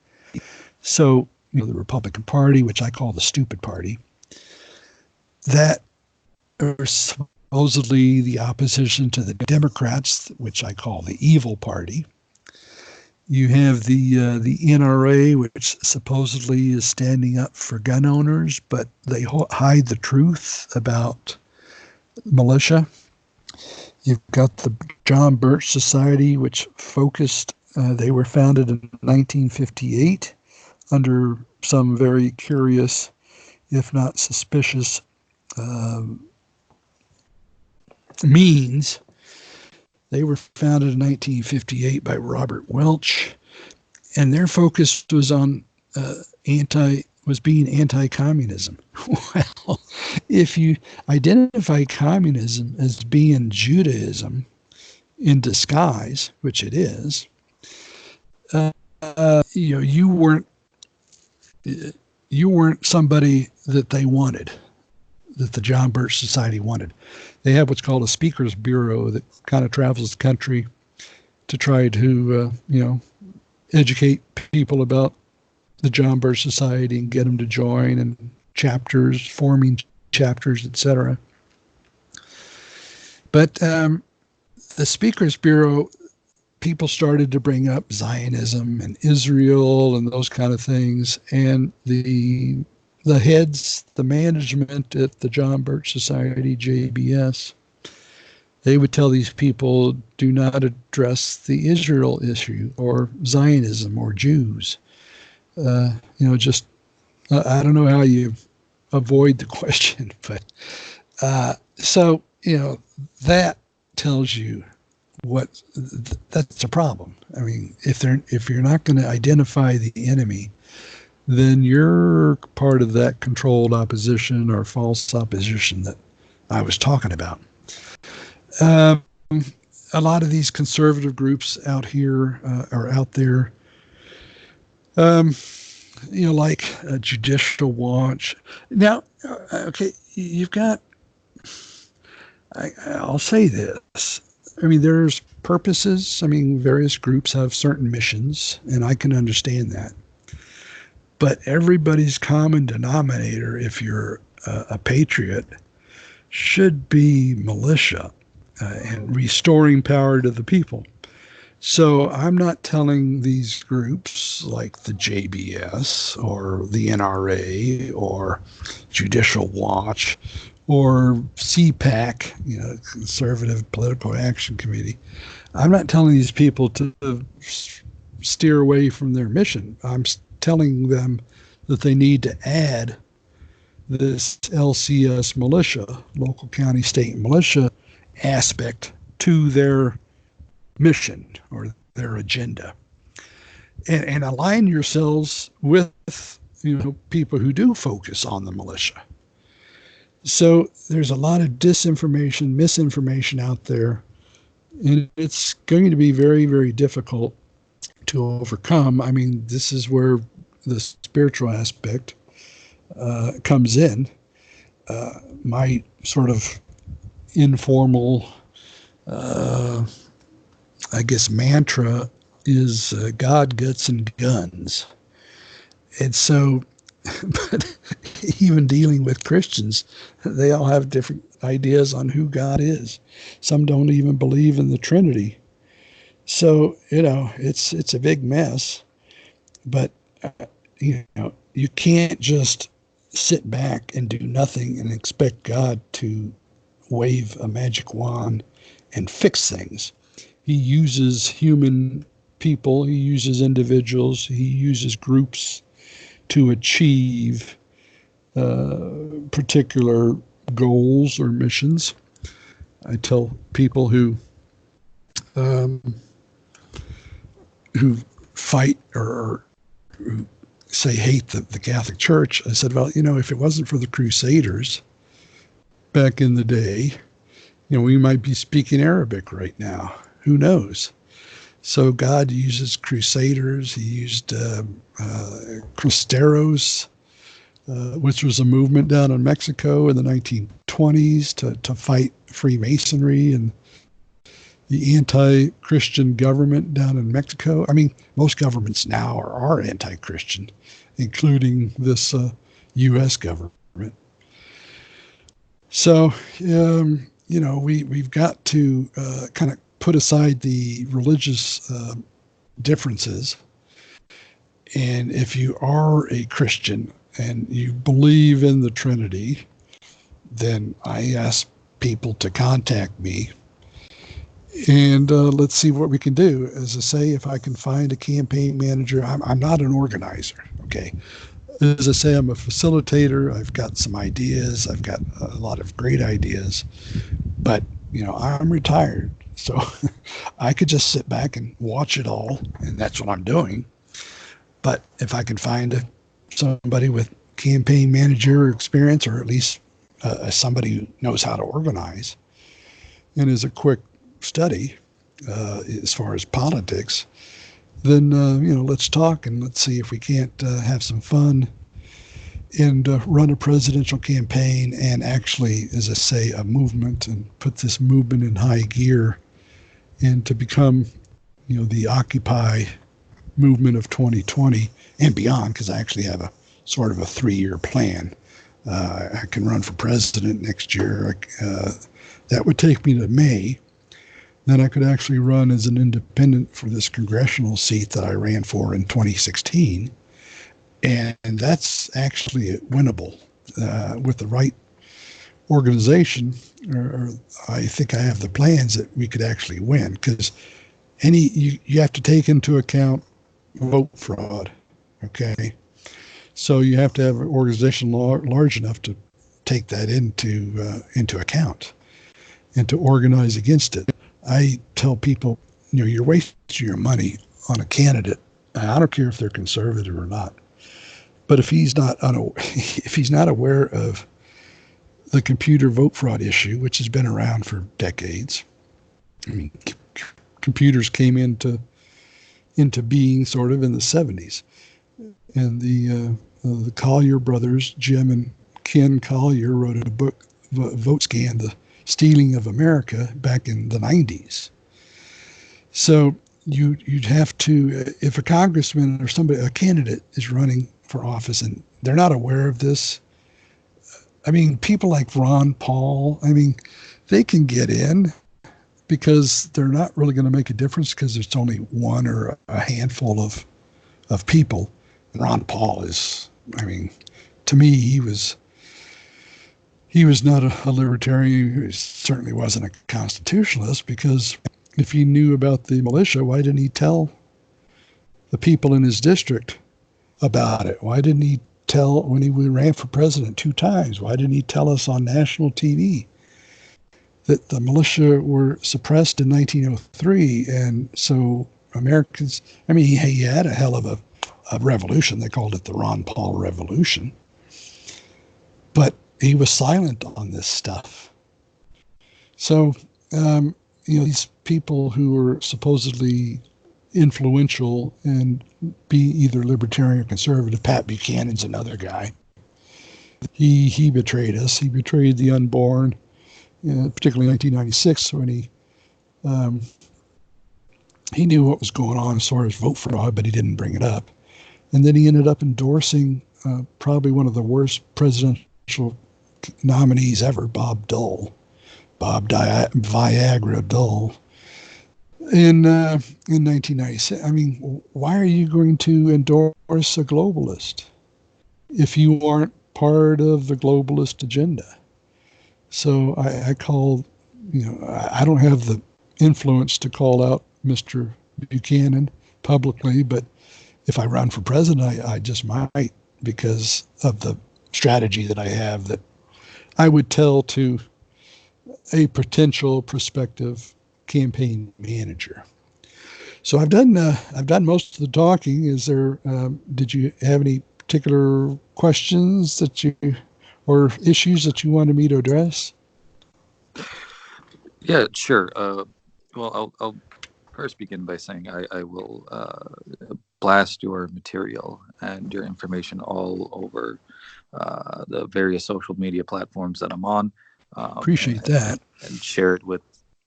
So, the Republican Party, which I call the stupid party, that are supposedly the opposition to the Democrats, which I call the evil party. You have the NRA, which supposedly is standing up for gun owners, but they hide the truth about militia. You've got the John Birch Society, which focused, they were founded in 1958 under some very curious, if not suspicious, means. They were founded in 1958 by Robert Welch, and their focus was on was being anti-communism. Well, if you identify communism as being Judaism in disguise, which it is, you know, you weren't somebody that they wanted, that the John Birch Society wanted. They have what's called a speakers bureau that kind of travels the country to try to, educate people about the John Birch Society and get them to join, and chapters, forming chapters, etc. But the speakers bureau, people started to bring up Zionism and Israel and those kind of things, and the heads, the management at the John Birch Society, JBS, they would tell these people, do not address the Israel issue or Zionism or Jews. Just, I don't know how you avoid the question, but so, that tells you that's a problem. I mean, if you're not going to identify the enemy, then you're part of that controlled opposition or false opposition that I was talking about. A lot of these conservative groups out here are out there, like Judicial Watch. Now, okay, you've got, I'll say this. I mean, there's purposes. I mean, various groups have certain missions, and I can understand that. But everybody's common denominator, if you're a patriot, should be militia and restoring power to the people. So I'm not telling these groups like the JBS or the NRA or Judicial Watch or CPAC, Conservative Political Action Committee. I'm not telling these people to steer away from their mission. I'm telling them that they need to add this LCS militia, local county state militia aspect to their mission or their agenda, and align yourselves with people who do focus on the militia. So there's a lot of disinformation, misinformation out there, and it's going to be very, very difficult to overcome. I mean, this is where the spiritual aspect comes in. My sort of informal, mantra is God, guts, and guns. And so, but even dealing with Christians, they all have different ideas on who God is. Some don't even believe in the Trinity. So, it's a big mess. But, you can't just sit back and do nothing and expect God to wave a magic wand and fix things. He uses human people, he uses individuals, he uses groups to achieve particular goals or missions. I tell people who fight or who say hate the Catholic Church, I said, well, if it wasn't for the Crusaders back in the day, we might be speaking Arabic right now. Who knows? So God uses Crusaders. He used Cristeros, which was a movement down in Mexico in the 1920s to fight Freemasonry and the anti-Christian government down in Mexico. I mean, most governments now are anti-Christian, including this U.S. government. So, we've got to kind of put aside the religious differences. And if you are a Christian and you believe in the Trinity, then I ask people to contact me. And let's see what we can do. As I say, if I can find a campaign manager, I'm not an organizer, okay? As I say, I'm a facilitator. I've got some ideas. I've got a lot of great ideas. But, I'm retired. So I could just sit back and watch it all, and that's what I'm doing. But if I can find somebody with campaign manager experience, or at least somebody who knows how to organize and is a quick study as far as politics, then let's talk and let's see if we can't have some fun and run a presidential campaign and actually, as I say, a movement, and put this movement in high gear and to become, the Occupy movement of 2020 and beyond, because I actually have a sort of a 3-year plan. I can run for president next year. That would take me to May. Then I could actually run as an independent for this congressional seat that I ran for in 2016. And that's actually winnable with the right organization. Or I think I have the plans that we could actually win, because you have to take into account vote fraud. Okay, so you have to have an organization large enough to take that into account and to organize against it. I tell people, you're wasting your money on a candidate. I don't care if they're conservative or not. But if he's not aware of the computer vote fraud issue, which has been around for decades, I mean, computers came into being sort of in the 70s, and the Collier brothers, Jim and Ken Collier, wrote a book, Vote Scan: The Stealing of America, back in the 90s. So you'd have to, if a congressman or a candidate is running for office and they're not aware of this, I mean, people like Ron Paul, I mean, they can get in because they're not really going to make a difference, because there's only one or a handful of people. And Ron Paul is, I mean, to me, he was not a libertarian. He certainly wasn't a constitutionalist, because if he knew about the militia, why didn't he tell the people in his district about it? Why didn't he tell, when he ran for president 2 times, why didn't he tell us on national TV that the militia were suppressed in 1903? And so Americans, I mean, he had a hell of a revolution. They called it the Ron Paul Revolution. But he was silent on this stuff. So, these people who were supposedly influential and be either libertarian or conservative, Pat Buchanan's another guy. He betrayed us. He betrayed the unborn, particularly in 1996, when he knew what was going on as far as vote fraud, but he didn't bring it up. And then he ended up endorsing probably one of the worst presidential nominees ever, Bob Viagra Dole, in 1996. I mean, why are you going to endorse a globalist if you aren't part of the globalist agenda? So I call, I don't have the influence to call out Mr. Buchanan publicly, but if I run for president, I just might, because of the strategy that I have that I would tell to a potential prospective campaign manager. So I've done most of the talking. Did you have any particular questions or issues that you wanted me to address? Yeah, sure. Well, I'll first begin by saying I will blast your material and your information all over the various social media platforms that I'm on. Appreciate that. And share it with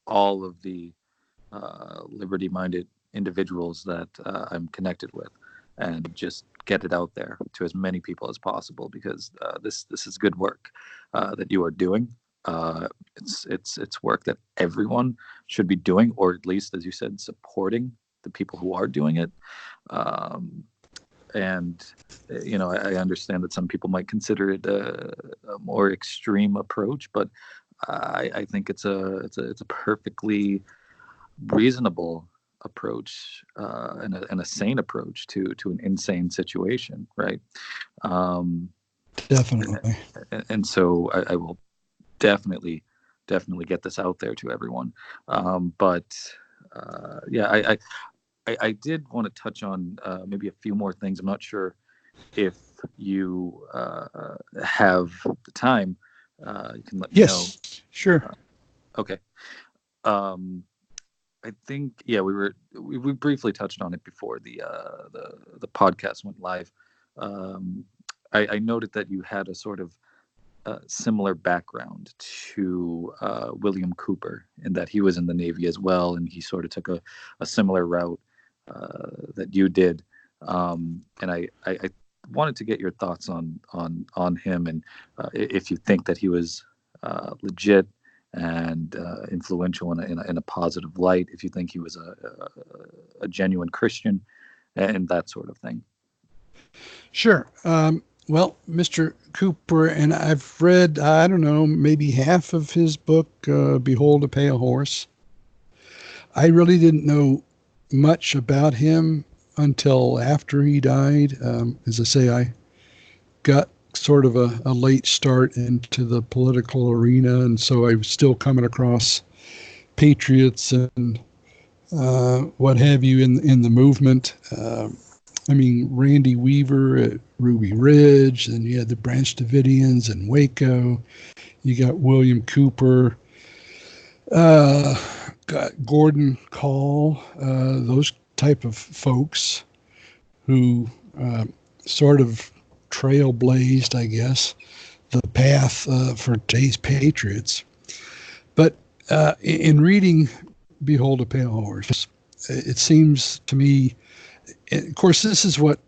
all of the liberty-minded individuals that I'm connected with, and just get it out there to as many people as possible, because this is good work that you are doing. It's work that everyone should be doing, or at least, as you said, supporting the people who are doing it. And I understand that some people might consider it a more extreme approach, but I think it's a perfectly reasonable approach, and a sane approach to an insane situation, right? Definitely. And so I will definitely get this out there to everyone. But yeah, I did want to touch on maybe a few more things. I'm not sure if you have the time, you can let me know. Yes, sure. Okay. Um, I think we briefly touched on it before the podcast went live. Um, I noted that you had a sort of similar background to William Cooper, in that he was in the Navy as well, and he sort of took a similar route that you did. And I wanted to get your thoughts on him, and if you think that he was legit and influential in a positive light, if you think he was a genuine Christian, and that sort of thing. Sure. Well, Mr. Cooper, and I've read, I don't know, maybe half of his book, Behold a Pale Horse. I really didn't know much about him until after he died. As I say, I got sort of a late start into the political arena, and so I was still coming across patriots and what have you in the movement. I mean, Randy Weaver at Ruby Ridge, and you had the Branch Davidians in Waco. You got William Cooper, got Gordon Call, those type of folks who sort of trailblazed, I guess, the path for today's patriots. But in reading Behold a Pale Horse, it seems to me, of course, this is what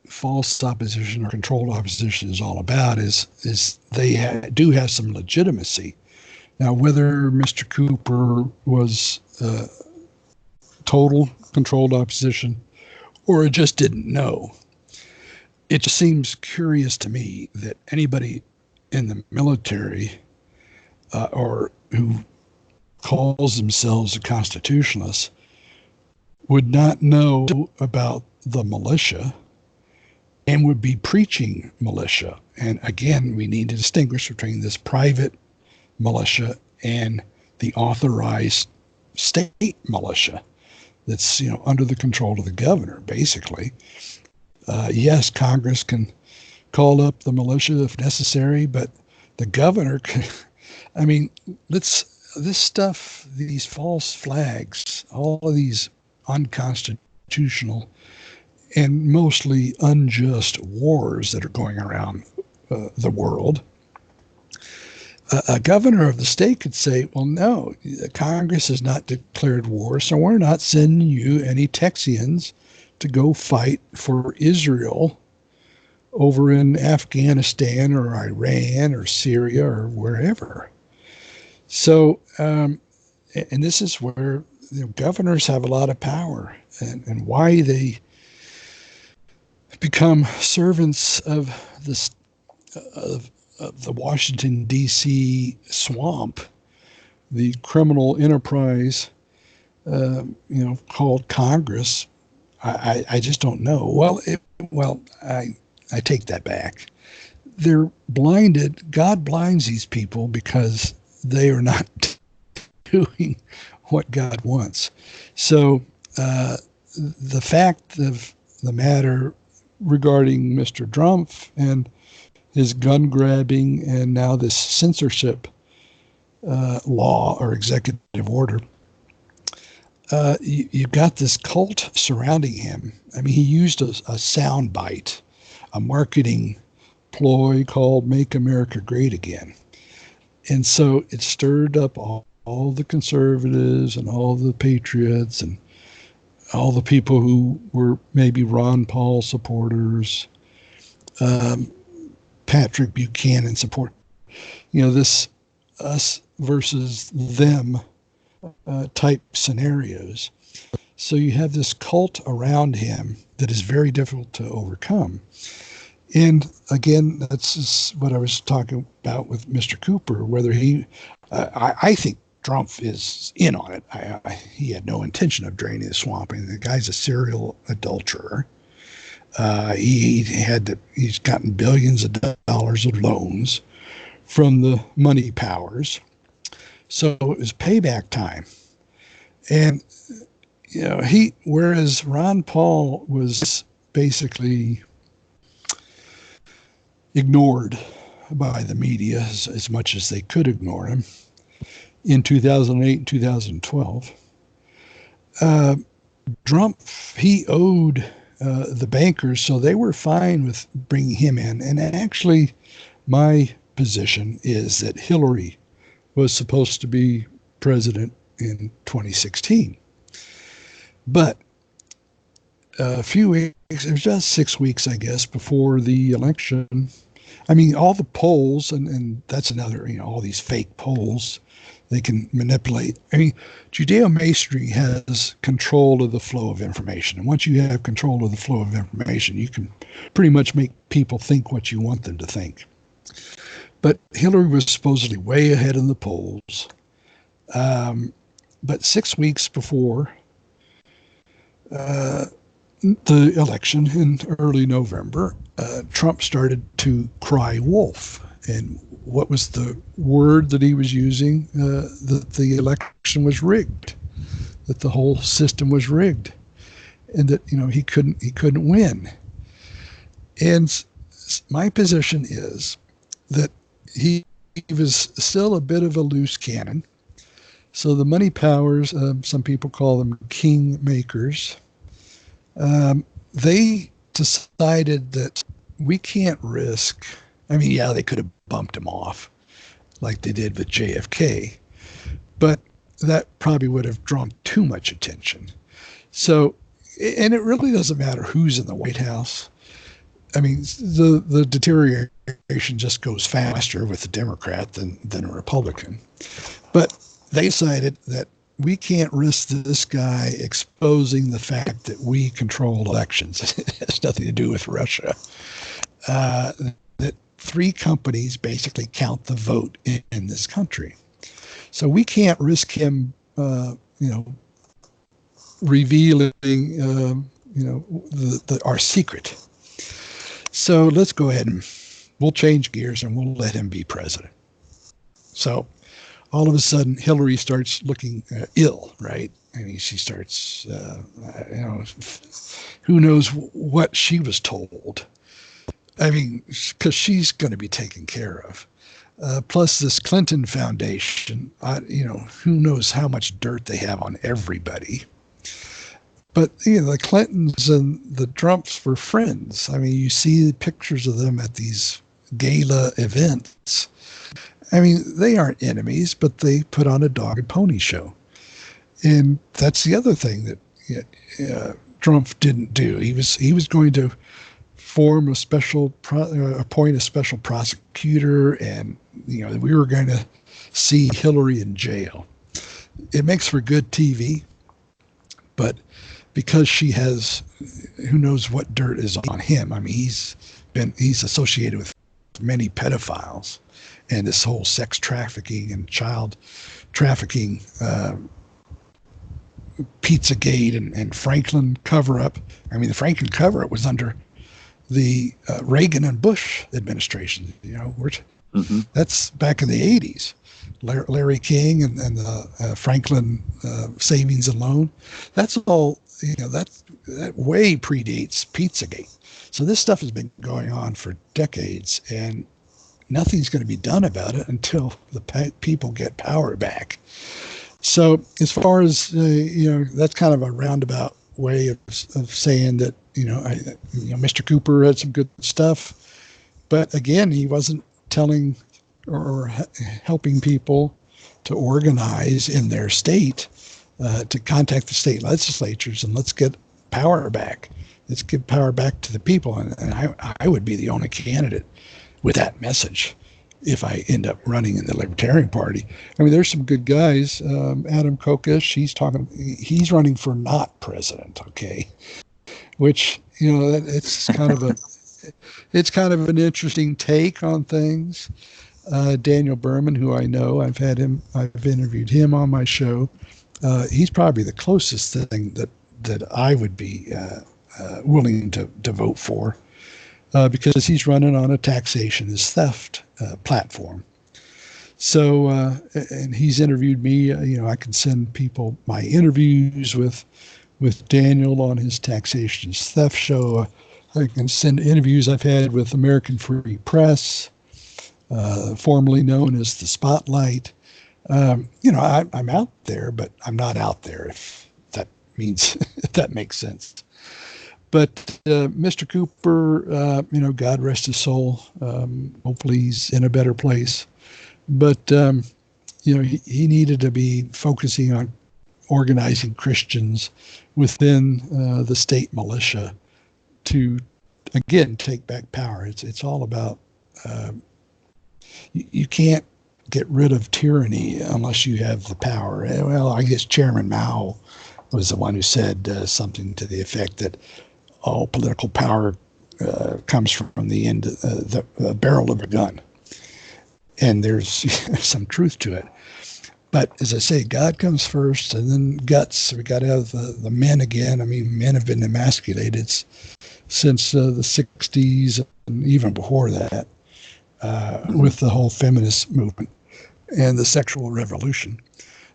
false opposition or controlled opposition is all about, is they do have some legitimacy. Now, whether Mr. Cooper was total controlled opposition or just didn't know, it just seems curious to me that anybody in the military or who calls themselves a constitutionalist would not know about the militia and would be preaching militia. And again, we need to distinguish between this private militia and the authorized state militia that's, under the control of the governor, basically. Yes, Congress can call up the militia if necessary, but the governor can, I mean, this stuff, these false flags, all of these unconstitutional and mostly unjust wars that are going around the world, a governor of the state could say, well, no, Congress has not declared war, so we're not sending you any Texians to go fight for Israel over in Afghanistan or Iran or Syria or wherever. So, and this is where governors have a lot of power, and why they become servants of this of the Washington, D.C. swamp, the criminal enterprise, called Congress. I just don't know. Well, I take that back. They're blinded. God blinds these people because they are not doing what God wants. So the fact of the matter regarding Mr. Drumpf and his gun grabbing and now this censorship law or executive order, you've got this cult surrounding him. I mean, he used a sound bite, a marketing ploy called Make America Great Again. And so it stirred up all the conservatives and all the patriots and all the people who were maybe Ron Paul supporters, Patrick Buchanan support, this us versus them type scenarios. So you have this cult around him that is very difficult to overcome. And again, that's just what I was talking about with Mr. Cooper, whether I think Drumpf is in on it. He had no intention of draining the swamp. I mean, the guy's a serial adulterer. He's gotten billions of dollars of loans from the money powers. So it was payback time. And, whereas Ron Paul was basically ignored by the media as much as they could ignore him. In 2008 and 2012, Trump, he owed the bankers, so they were fine with bringing him in. And actually, my position is that Hillary was supposed to be president in 2016. But a few weeks, it was just 6 weeks, I guess, before the election. I mean, all the polls, and that's another, all these fake polls they can manipulate. I mean, Judeo-Masonry has control of the flow of information. And once you have control of the flow of information, you can pretty much make people think what you want them to think. But Hillary was supposedly way ahead in the polls. But 6 weeks before the election in early November, Trump started to cry wolf. And what was the word that he was using? That the election was rigged, that the whole system was rigged, and that he couldn't win. And my position is that he was still a bit of a loose cannon. So the money powers, some people call them king makers, they decided that we can't risk. I mean, yeah, they could have bumped him off like they did with JFK, but that probably would have drawn too much attention. So, and it really doesn't matter who's in the White House. I mean, the deterioration just goes faster with a Democrat than a Republican. But they decided that we can't risk this guy exposing the fact that we control elections. It has nothing to do with Russia. That 3 companies basically count the vote in this country. So we can't risk him, revealing, our secret. So let's go ahead and we'll change gears and we'll let him be president. So all of a sudden, Hillary starts looking ill, right? I mean, she starts, who knows what she was told. I mean, because she's going to be taken care of. Plus this Clinton Foundation, who knows how much dirt they have on everybody. But, the Clintons and the Trumps were friends. I mean, you see pictures of them at these gala events. I mean, they aren't enemies, but they put on a dog and pony show. And that's the other thing that Trump didn't do. He was going to form appoint a special prosecutor, and we were going to see Hillary in jail. It makes for good TV, but because she has, who knows what dirt is on him. I mean, he's associated with many pedophiles and this whole sex trafficking and child trafficking, Pizzagate and Franklin cover-up. I mean, the Franklin cover-up was under the Reagan and Bush administration. That's back in the 80s. Larry King and the Franklin savings and loan. That's all. That way predates Pizzagate. So this stuff has been going on for decades, and nothing's going to be done about it until the people get power back. So as far as, that's kind of a roundabout way of saying that, Mr. Cooper had some good stuff. But again, he wasn't telling or helping people to organize in their state, to contact the state legislatures and let's get power back. Let's give power back to the people. And I would be the only candidate with that message if I end up running in the Libertarian Party. I mean, there's some good guys. Adam Kokesh, he's running for not president, okay? Which, it's kind of an interesting take on things. Daniel Berman, who I know, I've interviewed him on my show. He's probably the closest thing that I would be willing to vote for, because he's running on a taxation is theft platform. So, and he's interviewed me. I can send people my interviews with Daniel on his taxation is theft show. I can send interviews I've had with American Free Press, formerly known as the Spotlight. I'm out there, but I'm not out there, if that means, if that makes sense. But Mr. Cooper, God rest his soul. Hopefully he's in a better place. But, he needed to be focusing on organizing Christians within the state militia to, again, take back power. It's all about, you can't get rid of tyranny unless you have the power. Well, I guess Chairman Mao was the one who said something to the effect that all political power comes from the end, the barrel of a gun. And there's some truth to it. But as I say, God comes first, and then guts. We got to have the men again. I mean, men have been emasculated since the 60s and even before that, with the whole feminist movement and the sexual revolution.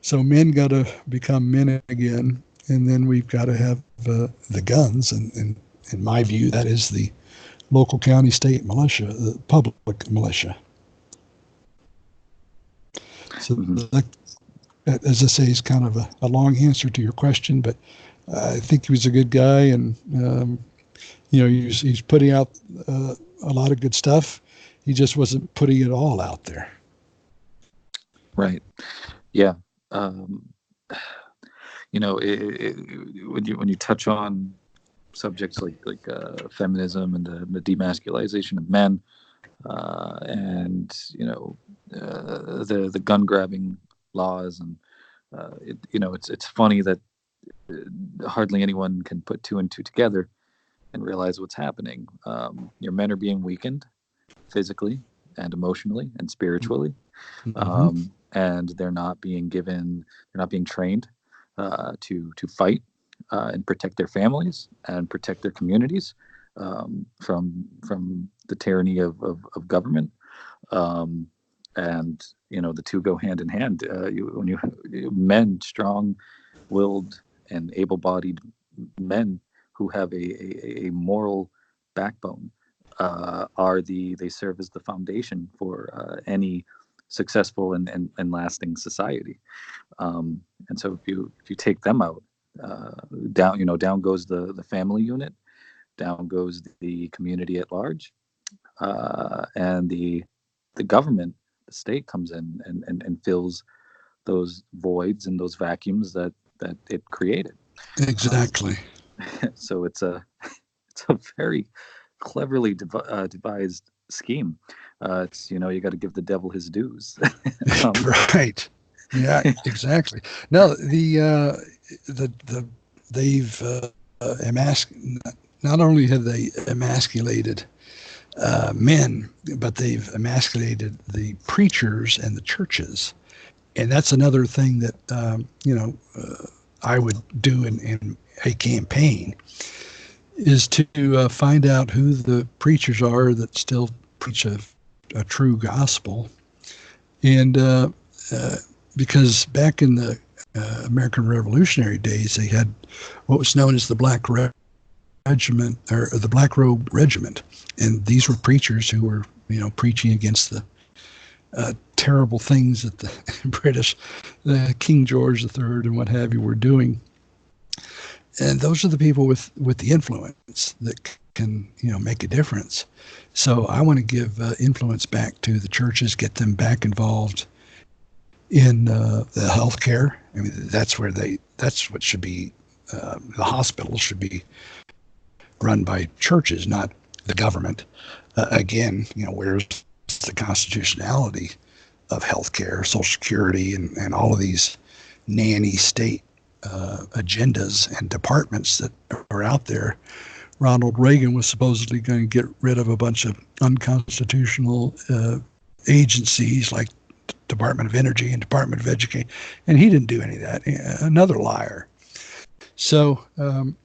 So men got to become men again, and then we've got to have the guns. And in my view, that is the local, county, state militia, the public militia. So that, as I say, is kind of a long answer to your question, but I think he was a good guy, and he's putting out a lot of good stuff. He just wasn't putting it all out there. Right. Yeah. When you touch on subjects like feminism and the demasculization of men, and the gun grabbing laws, and it's funny that hardly anyone can put two and two together and realize what's happening. Your men are being weakened physically and emotionally and spiritually, and they're not being trained to fight and protect their families and protect their communities from the tyranny of government. And the two go hand in hand. Men, strong-willed and able-bodied men who have a moral backbone, they serve as the foundation for any successful and lasting society. And so if you take them out, down goes the family unit, down goes the community at large, and the government, the state, comes in and fills those voids and those vacuums that it created. Exactly. So it's a very cleverly devised scheme. It's you got to give the devil his dues. Right. Yeah. Exactly. No, they've not only have they emasculated men, but they've emasculated the preachers and the churches. And that's another thing that, I would do in a campaign, is to find out who the preachers are that still preach a true gospel. And because back in the American Revolutionary days, they had what was known as the Black Regiment, or the Black Robe Regiment. And these were preachers who were, preaching against the terrible things that the British, King George III and what have you, were doing. And those are the people with the influence that can, make a difference. So I want to give influence back to the churches, get them back involved in the healthcare. I mean, that's what should be, the hospitals should be run by churches, not the government. Again, where's the constitutionality of healthcare, Social Security, and all of these nanny state agendas and departments that are out there? Ronald Reagan was supposedly going to get rid of a bunch of unconstitutional agencies like Department of Energy and Department of Education, and he didn't do any of that. Another liar. So, I'm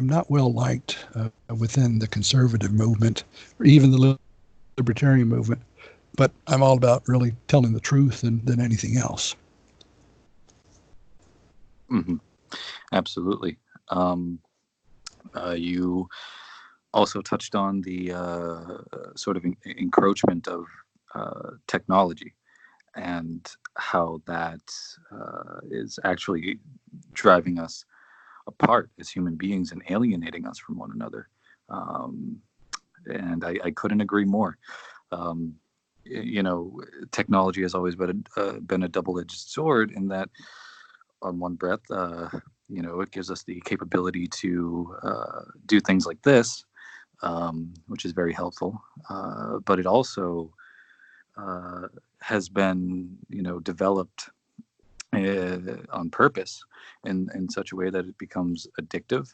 not well liked within the conservative movement or even the libertarian movement, but I'm all about really telling the truth than anything else. Mm-hmm. Absolutely. You also touched on the sort of encroachment of technology, and how that is actually driving us apart as human beings and alienating us from one another. Um, and I couldn't agree more. Um, you know, technology has always been a double-edged sword in that, on one breath, you know, it gives us the capability to do things like this, which is very helpful. But it also uh, has been, you know, developed on purpose in such a way that it becomes addictive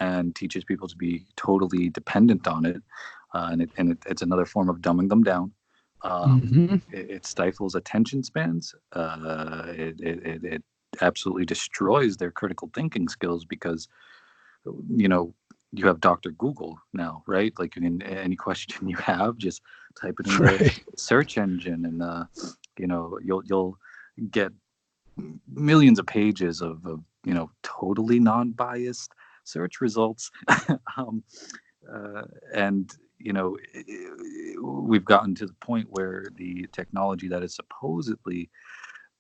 and teaches people to be totally dependent on it. It's another form of dumbing them down. Hmm. It stifles attention spans. It absolutely destroys their critical thinking skills because, you know, you have Dr. Google now, right? Like, you can, any question you have, just type it in the Right. search engine, and you know, you'll get millions of pages of, you know, totally non-biased search results. um, uh, and you know, we've gotten to the point where the technology that has supposedly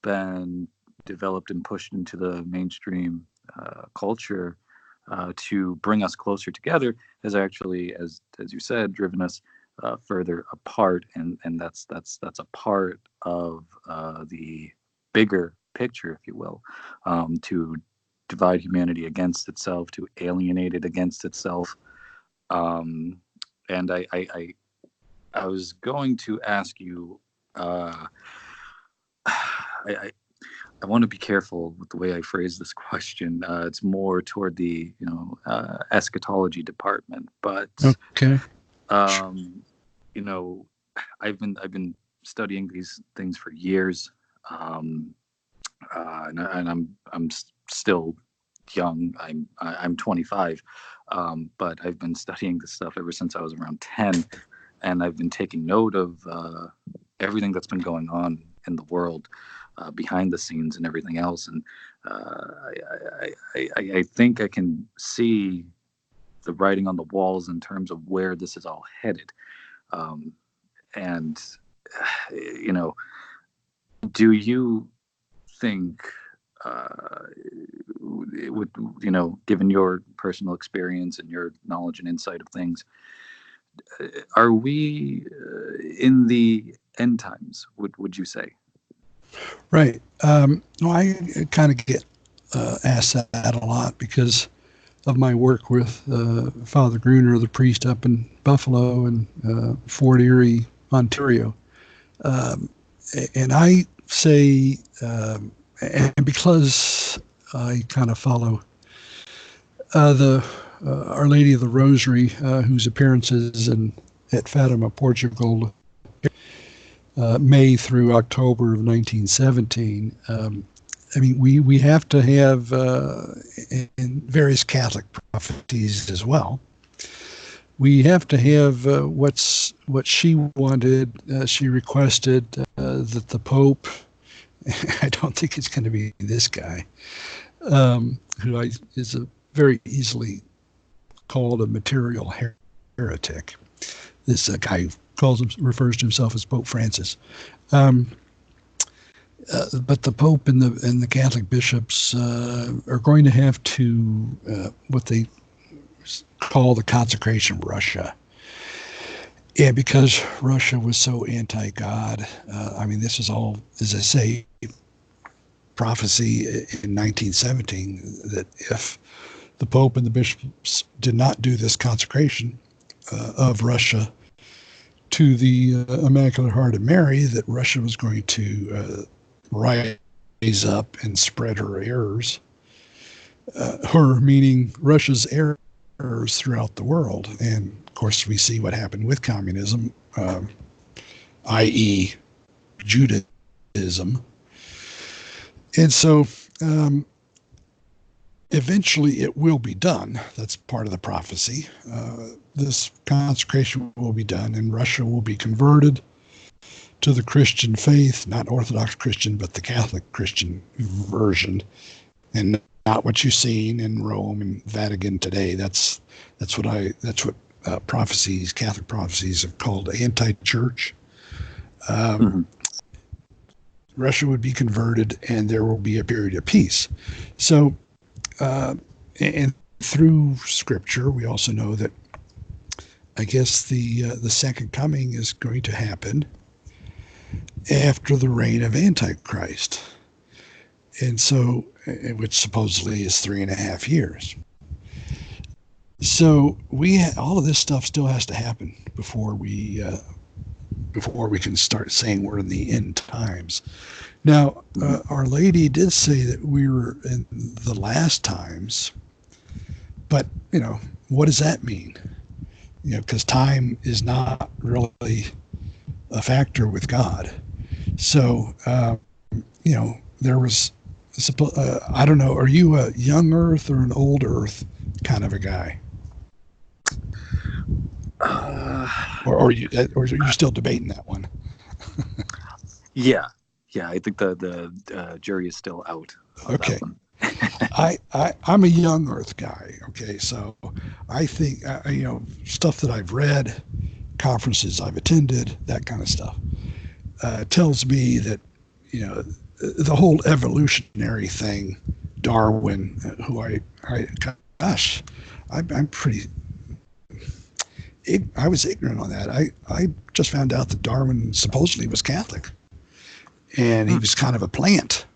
been developed and pushed into the mainstream culture to bring us closer together has actually, as you said, driven us further apart, and that's a part of the bigger picture, if you will, to divide humanity against itself, to alienate it against itself. Um, and I was going to ask you. I, I want to be careful with the way I phrase this question. It's more toward the, you know, eschatology department, but Okay. um, you know, I've been studying these things for years, um, and I'm still young. I'm 25, but I've been studying this stuff ever since I was around 10, and I've been taking note of everything that's been going on in the world, behind the scenes and everything else. And I think I can see the writing on the walls in terms of where this is all headed. Um, and, you know, do you think it would, you know, given your personal experience and your knowledge and insight of things, are we in the end times? Would you say? Right. Well, I kind of get asked that a lot because of my work with Father Gruner, the priest up in Buffalo and Fort Erie, Ontario. Um, and I say, and because I kind of follow the Our Lady of the Rosary, whose appearances at Fatima, Portugal, May through October of 1917. I mean, we have to have in various Catholic prophecies as well. We have to have what she wanted. She requested that the Pope. I don't think it's going to be this guy, is a very easily called a material heretic. This guy who refers to himself as Pope Francis. Um, but the Pope and the Catholic bishops are going to have to what they call the consecration of Russia. And because Russia was so anti-God, I mean, this is all, as I say, prophecy in 1917 that if the Pope and the bishops did not do this consecration of Russia to the Immaculate Heart of Mary, that Russia was going to rise up and spread her errors, her meaning Russia's errors throughout the world. And of course, we see what happened with communism, i.e., Judaism. And so eventually it will be done. That's part of the prophecy. This consecration will be done, and Russia will be converted to the Christian faith, not Orthodox Christian, but the Catholic Christian version, and not what you've seen in Rome and Vatican today. That's what prophecies, Catholic prophecies, have called anti-church. Mm-hmm. Russia would be converted, and there will be a period of peace. So, and through Scripture, we also know that I guess the second coming is going to happen after the reign of Antichrist, and so which supposedly is 3.5 years. So all of this stuff still has to happen before we can start saying we're in the end times. Now, Our Lady did say that we were in the last times, but what does that mean? Because time is not really a factor with God. So, there was, I don't know, are you a young Earth or an old Earth kind of a guy? Or are you still debating that one? Yeah. I think the jury is still out. Okay. I'm a young Earth guy. Okay, so I think stuff that I've read, conferences I've attended, that kind of stuff, tells me that the whole evolutionary thing, Darwin, I'm pretty. I was ignorant on that. I just found out that Darwin supposedly was Catholic, and he was kind of a plant.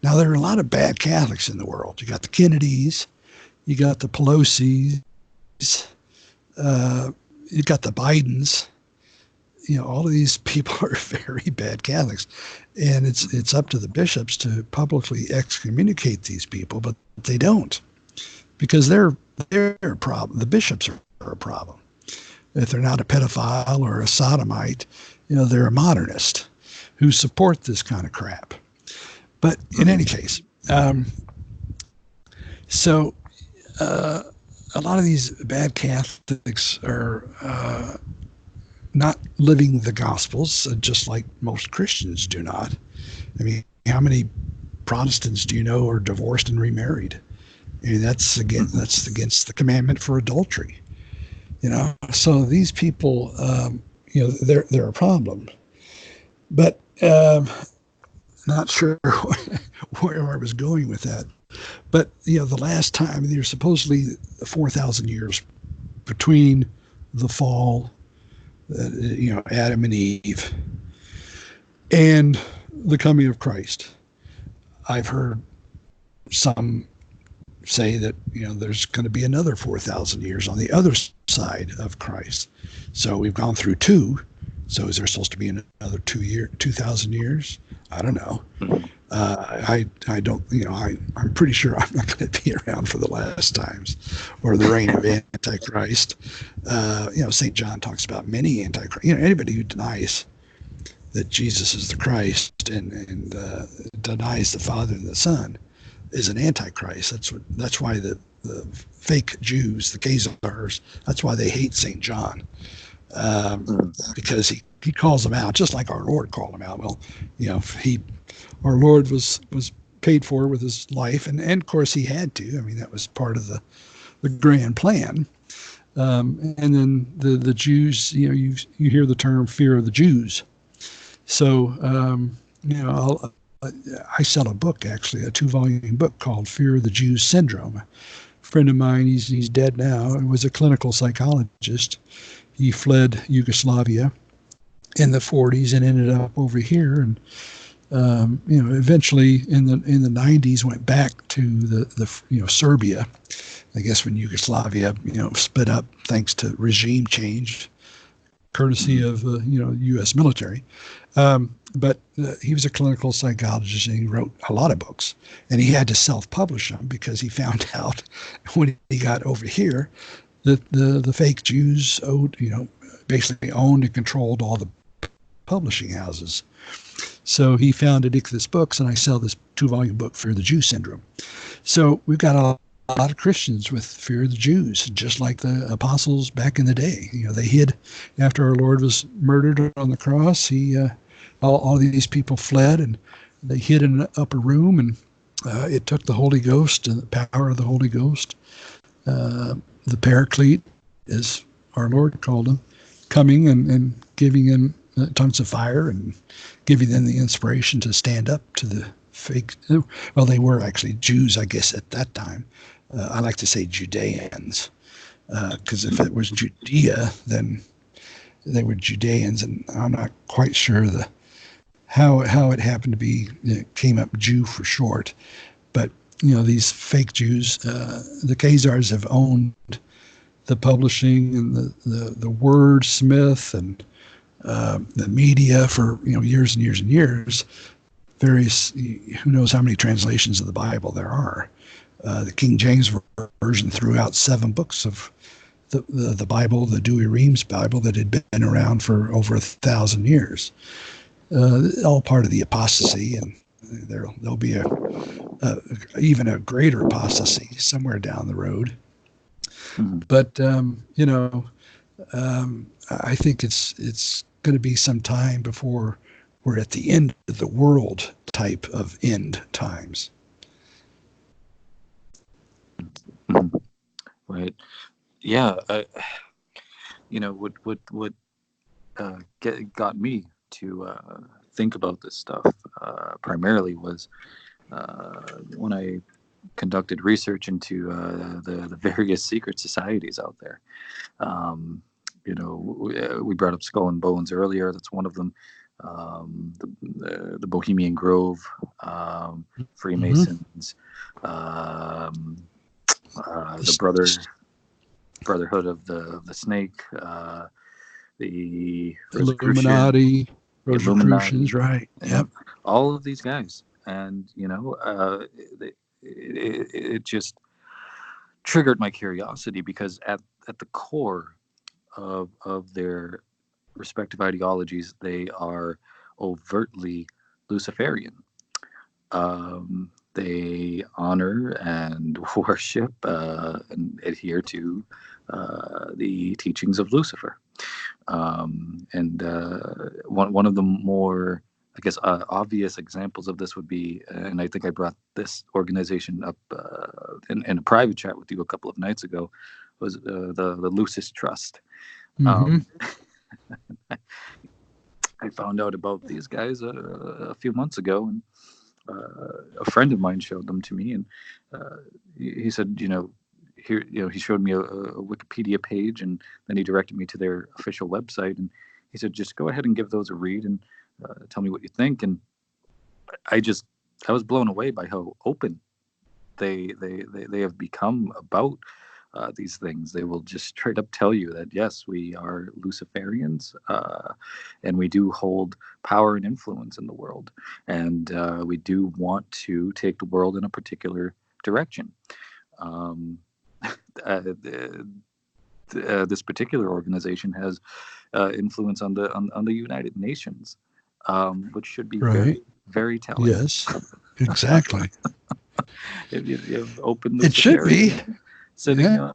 Now, there are a lot of bad Catholics in the world. You got the Kennedys, you got the Pelosi's, you got the Bidens. All of these people are very bad Catholics, and it's up to the bishops to publicly excommunicate these people, but they don't, because they're a problem. The bishops are a problem. If they're not a pedophile or a sodomite, they're a modernist who support this kind of crap. But in any case, so a lot of these bad Catholics are not living the Gospels, just like most Christians do not. I mean, how many Protestants do you know are divorced and remarried? I mean, that's against the commandment for adultery. So these people, they're a problem. But not sure where I was going with that. But the last time, there's supposedly 4,000 years between the fall, Adam and Eve, and the coming of Christ. I've heard some say that there's going to be another 4,000 years on the other side of Christ. So we've gone through 2. So is there supposed to be another 2,000 years? I don't know. I don't. I'm pretty sure I'm not going to be around for the last times, or the reign of Antichrist. St. John talks about many Antichrist. Anybody who denies that Jesus is the Christ and denies the Father and the Son is an Antichrist. That's why the fake Jews, the Khazars, that's why they hate St. John. Because he calls them out, just like our Lord called them out. Well, our Lord was paid for with his life, and of course he had to. I mean, that was part of the grand plan. And then the Jews, you hear the term fear of the Jews. So, I sell a book, actually, a 2-volume book called Fear of the Jews Syndrome. A friend of mine, he's dead now, and was a clinical psychologist. He fled Yugoslavia in the 40s and ended up over here, and eventually in the 90s went back to the Serbia. I guess when Yugoslavia split up thanks to regime change, courtesy of U.S. military. But he was a clinical psychologist, and he wrote a lot of books, and he had to self-publish them because he found out when he got over here that the fake Jews basically owned and controlled all the publishing houses. So he founded Ichthus Books, and I sell this 2-volume book, Fear of the Jew Syndrome. So we've got a lot of Christians with fear of the Jews, just like the apostles back in the day. They hid after our Lord was murdered on the cross. All these people fled, and they hid in an upper room, and it took the Holy Ghost and the power of the Holy Ghost. The Paraclete is our Lord called them, coming and giving them tongues of fire and giving them the inspiration to stand up to the fake. Well, they were actually Jews, I guess, at that time. I like to say Judeans, because if it was Judea, then they were Judeans, and I'm not quite sure how it happened to be. It came up Jew for short, but these fake Jews, the Khazars have owned the publishing and the wordsmith and the media for years and years and years. Various, who knows how many translations of the Bible there are. The King James version threw out 7 books of the Bible, the Douay-Rheims Bible, that had been around for over 1,000 years. All part of the apostasy, and there'll be even a greater apostasy somewhere down the road. Mm-hmm. But I think it's going to be some time before we're at the end of the world type of end times. Mm-hmm. Right. Yeah. What got me to think about this stuff primarily was when I conducted research into the various secret societies out there. We brought up Skull and Bones earlier. That's one of them. The Bohemian Grove, Freemasons, the Brotherhood of the Snake, the Illuminati, Rosicrucians, right? Yep. All of these guys, and it just triggered my curiosity, because at the core of their respective ideologies, they are overtly Luciferian. They honor and worship and adhere to the teachings of Lucifer. And one of the more, I guess, obvious examples of this would be, and I think I brought this organization up in a private chat with you a couple of nights ago, was the Lucis Trust. I found out about these guys a few months ago, and a friend of mine showed them to me, and he said, here, he showed me a Wikipedia page, and then he directed me to their official website, and he said, just go ahead and give those a read and tell me what you think. And I was blown away by how open they have become about these things. They will just straight up tell you that, yes, we are Luciferians, and we do hold power and influence in the world, and we do want to take the world in a particular direction. This particular organization has influence on the United Nations, which should be very, very telling. Yes, exactly. You've opened it should be sitting.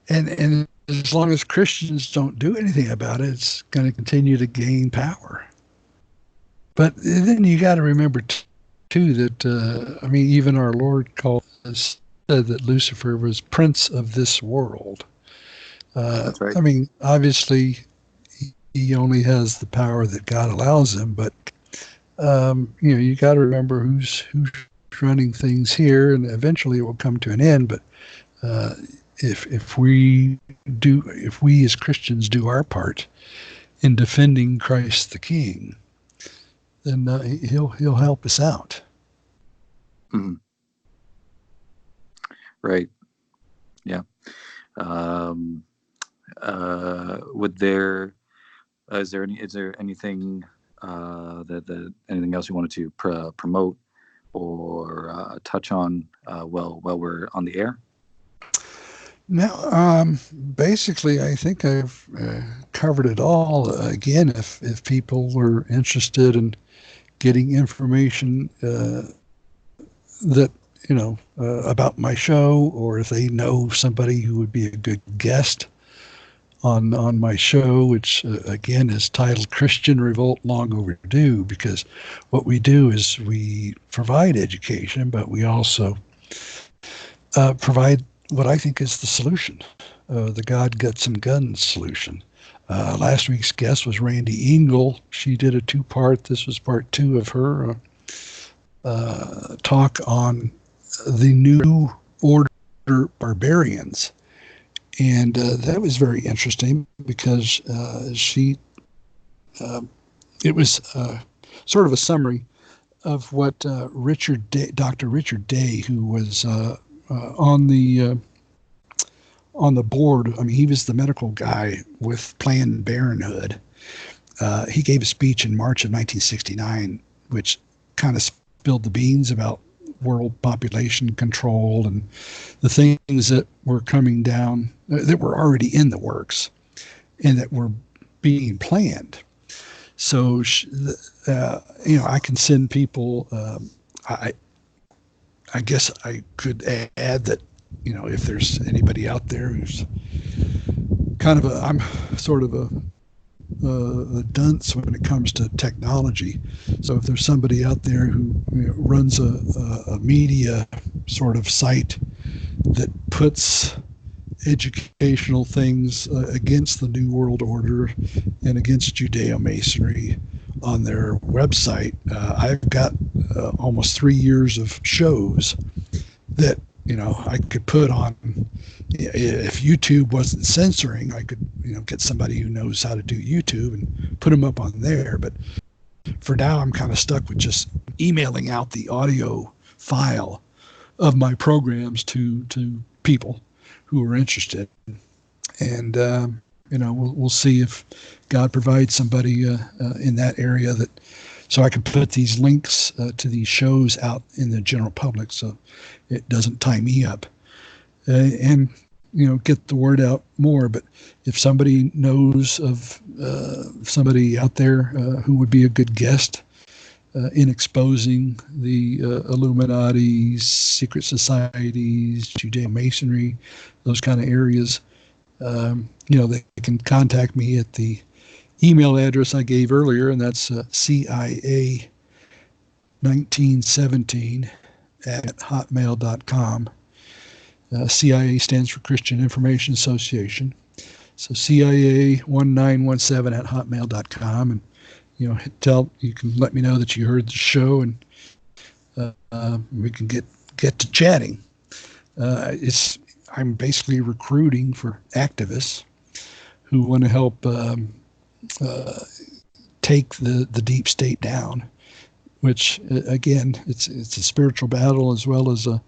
And as long as Christians don't do anything about it, it's going to continue to gain power. But then you got to remember too that even our Lord said that Lucifer was prince of this world. That's right. Obviously, he only has the power that God allows him, but you got to remember who's running things here, and eventually it will come to an end. But if we as Christians do our part in defending Christ the King, then he'll help us out. Mm-hmm. Right. Yeah. Is there anything that anything else you wanted to promote or touch on while we're on the air? Now, basically, I think I've covered it all. Again, if people were interested in getting information that about my show, or if they know somebody who would be a good guest on my show, which again is titled Christian Revolt Long Overdue, because what we do is we provide education, but we also provide what I think is the solution, the God, Guts, and Guns solution. Last week's guest was Randy Engel. She did a two-part. This was part two of her talk on the New Order Barbarians. And that was very interesting because it was sort of a summary of what Dr. Richard Day, who was on the board. I mean, he was the medical guy with Planned Parenthood. He gave a speech in March of 1969, which kind of spilled the beans about world population control and the things that were coming down, that were already in the works and that were being planned. So, I can send people, I guess I could add that, if there's anybody out there who's kind of I'm sort of a dunce when it comes to technology. So if there's somebody out there who runs a media sort of site that puts educational things against the New World Order and against Judeo-Masonry on their website, I've got almost 3 years of shows that I could put on. If YouTube wasn't censoring, I could get somebody who knows how to do YouTube and put them up on there. But for now, I'm kind of stuck with just emailing out the audio file of my programs to people who are interested. And we'll see if God provides somebody in that area so I can put these links to these shows out in the general public, so it doesn't tie me up, and get the word out more. But if somebody knows of somebody out there who would be a good guest in exposing the Illuminati, secret societies, Judeo-Masonry, those kind of areas, they can contact me at the email address I gave earlier, and that's CIA1917 at hotmail.com. CIA stands for Christian Information Association. So CIA1917 at hotmail.com, and you can let me know that you heard the show, and we can get to chatting. I'm basically recruiting for activists who want to help take the deep state down, which again, it's a spiritual battle as well as a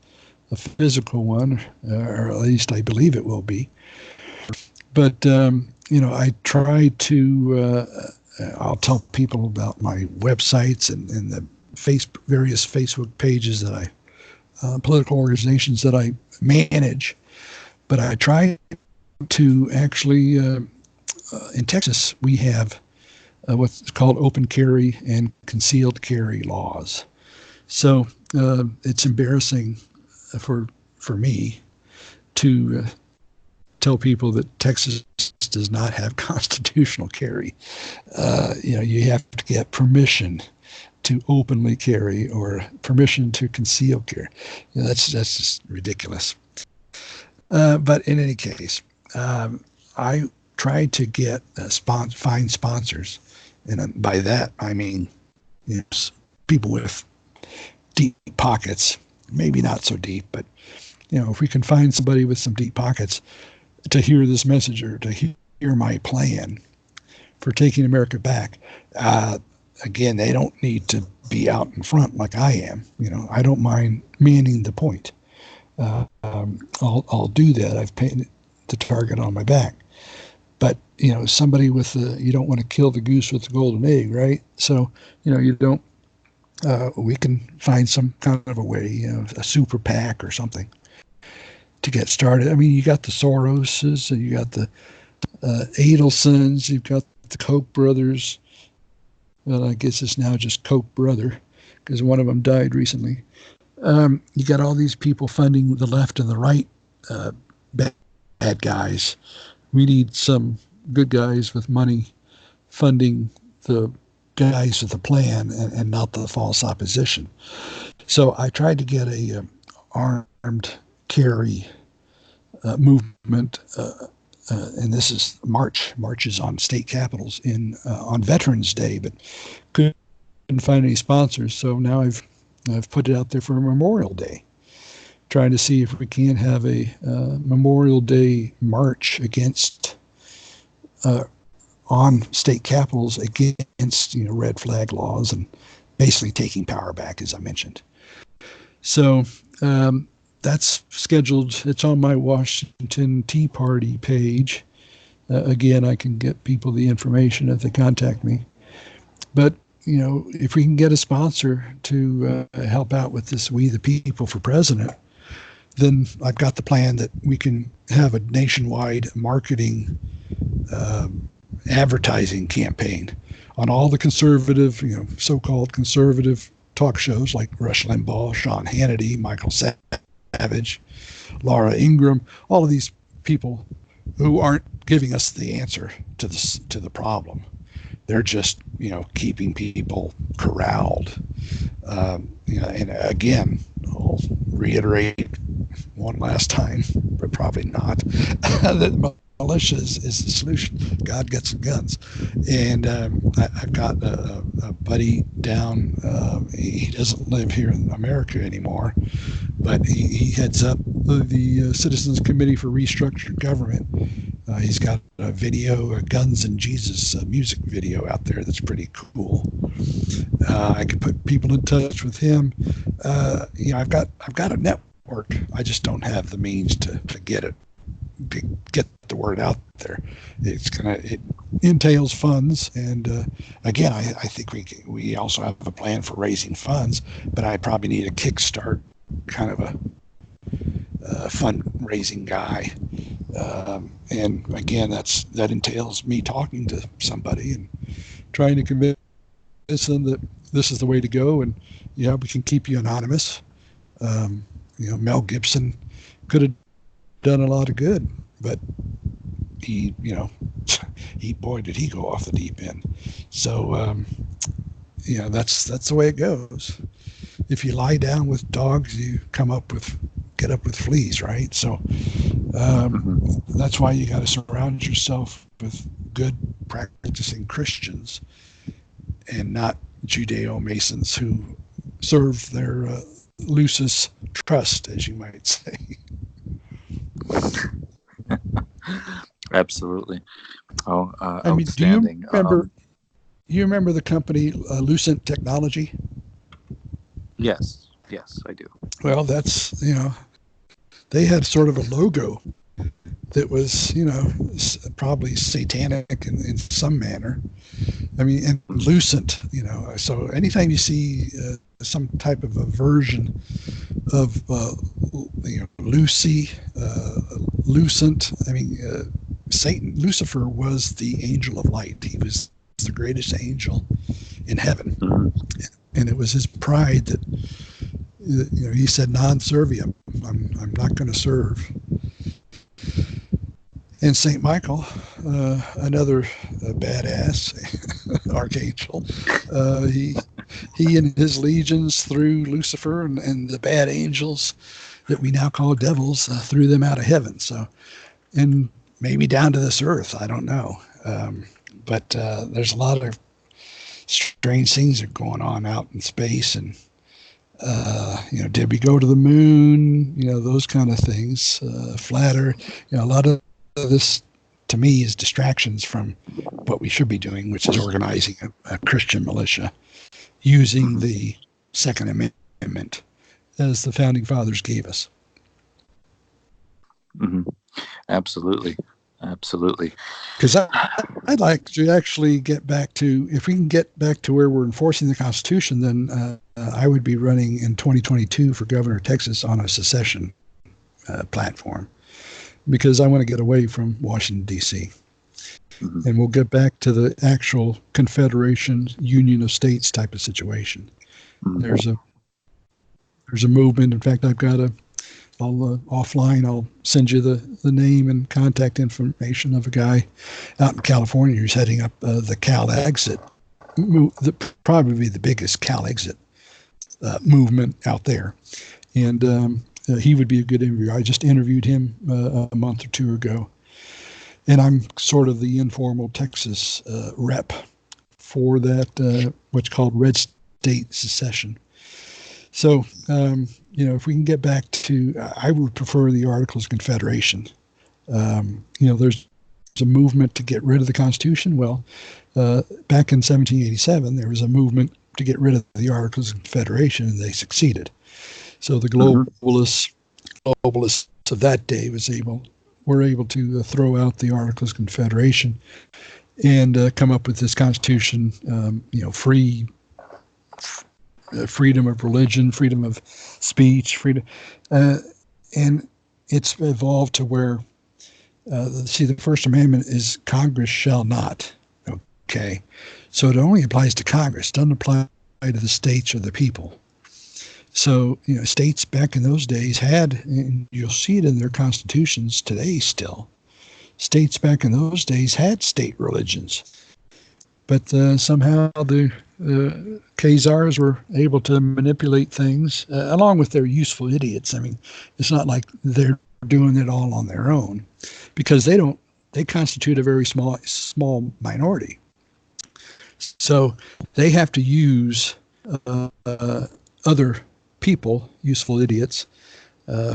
physical one, or at least I believe it will be. But I try to. I'll tell people about my websites and the various Facebook pages that political organizations that I manage. But I try to actually, in Texas, we have what's called open carry and concealed carry laws. So it's embarrassing for me to tell people that Texas does not have constitutional carry. You have to get permission to openly carry or permission to conceal carry. That's just ridiculous. But in any case, I tried to get find sponsors, and by that I mean people with deep pockets. Maybe not so deep, but if we can find somebody with some deep pockets to hear this message or to hear my plan for taking America back. Again, they don't need to be out in front like I am. I don't mind manning the point. I'll do that. I've painted the target on my back. But somebody with you don't want to kill the goose with the golden egg, right? So you don't. We can find some kind of a way, a super PAC or something to get started. I mean, you got the Soroses, and you got the Adelsons, you've got the Koch brothers. Well, I guess it's now just Koch brother because one of them died recently. You got all these people funding the left and the right bad guys. We need some good guys with money funding the guys with a plan and not the false opposition. So I tried to get a armed carry movement, and this is marches on state capitals on Veterans Day, but couldn't find any sponsors. So now I've put it out there for Memorial Day, trying to see if we can have a Memorial Day march against on state capitals against red flag laws and basically taking power back, as I mentioned. So that's scheduled. It's on my Washington Tea Party page. Again, I can get people the information if they contact me. But if we can get a sponsor to help out with this We the People for President, then I've got the plan that we can have a nationwide marketing advertising campaign on all the conservative, so-called conservative talk shows like Rush Limbaugh, Sean Hannity, Michael Savage, Laura Ingraham, all of these people who aren't giving us the answer to the problem. They're just, keeping people corralled. And again, I'll reiterate one last time, but probably not, that militia is the solution. God gets some guns. And I've got a buddy down, he doesn't live here in America anymore, but he heads up the Citizens Committee for Restructured Government. He's got a video, a Guns and Jesus music video out there that's pretty cool. I could put people in touch with him. I've got a network. I just don't have the means to get the word out there. It entails funds, and again, I think we also have a plan for raising funds, but I probably need a kickstart kind of a fundraising guy. And again, that entails me talking to somebody and trying to convince them that this is the way to go. And we can keep you anonymous. Mel Gibson could have done a lot of good, but boy, did he go off the deep end. So that's the way it goes. If you lie down with dogs, you get up with fleas, right? So that's why you got to surround yourself with good practicing Christians and not Judeo-Masons who serve their loosest trust, as you might say. Absolutely. Oh, outstanding. Do you remember the company Lucent Technology? Yes, I do. Well, that's, they had sort of a logo that was, probably satanic in some manner. I mean, and Lucent, so anytime you see some type of a version of, Lucy, Lucent, Satan, Lucifer was the angel of light. He was the greatest angel in heaven. And it was his pride that, he said, non serviam, I'm not going to serve. And St. Michael, another badass archangel, he and his legions threw Lucifer and the bad angels that we now call devils, threw them out of heaven. So, and maybe down to this earth, I don't know. But there's a lot of strange things that are going on out in space, and did we go to the moon? Those kind of things. Flat Earth. A lot of this, to me, is distractions from what we should be doing, which is organizing a Christian militia using the Second Amendment as the founding fathers gave us. Mm-hmm. Absolutely. Because I'd like to actually get back to, if we can get back to where we're enforcing the Constitution, then I would be running in 2022 for governor of Texas on a secession platform, because I want to get away from Washington, D.C. Mm-hmm. And we'll get back to the actual Confederation, Union of States type of situation. Mm-hmm. There's a movement. In fact, I've got offline, I'll send you the name and contact information of a guy out in California who's heading up the Cal Exit, probably the biggest Cal Exit movement out there. And he would be a good interview. I just interviewed him a month or two ago, and I'm sort of the informal Texas rep for that what's called red state secession. So, if we can get back to, I would prefer the Articles of Confederation. There's a movement to get rid of the Constitution. Well, back in 1787, there was a movement to get rid of the Articles of Confederation, and they succeeded. So the globalists of that day were able to throw out the Articles of Confederation and come up with this Constitution, freedom of religion, freedom of speech, freedom, and it's evolved to where, the First Amendment is Congress shall not. Okay, so it only applies to Congress, doesn't apply to the states or the people. So, states back in those days had, and you'll see it in their constitutions today still, states back in those days had state religions. But somehow the Khazars were able to manipulate things along with their useful idiots. I mean, it's not like they're doing it all on their own, because they constitute a very small minority. So they have to use other people, useful idiots.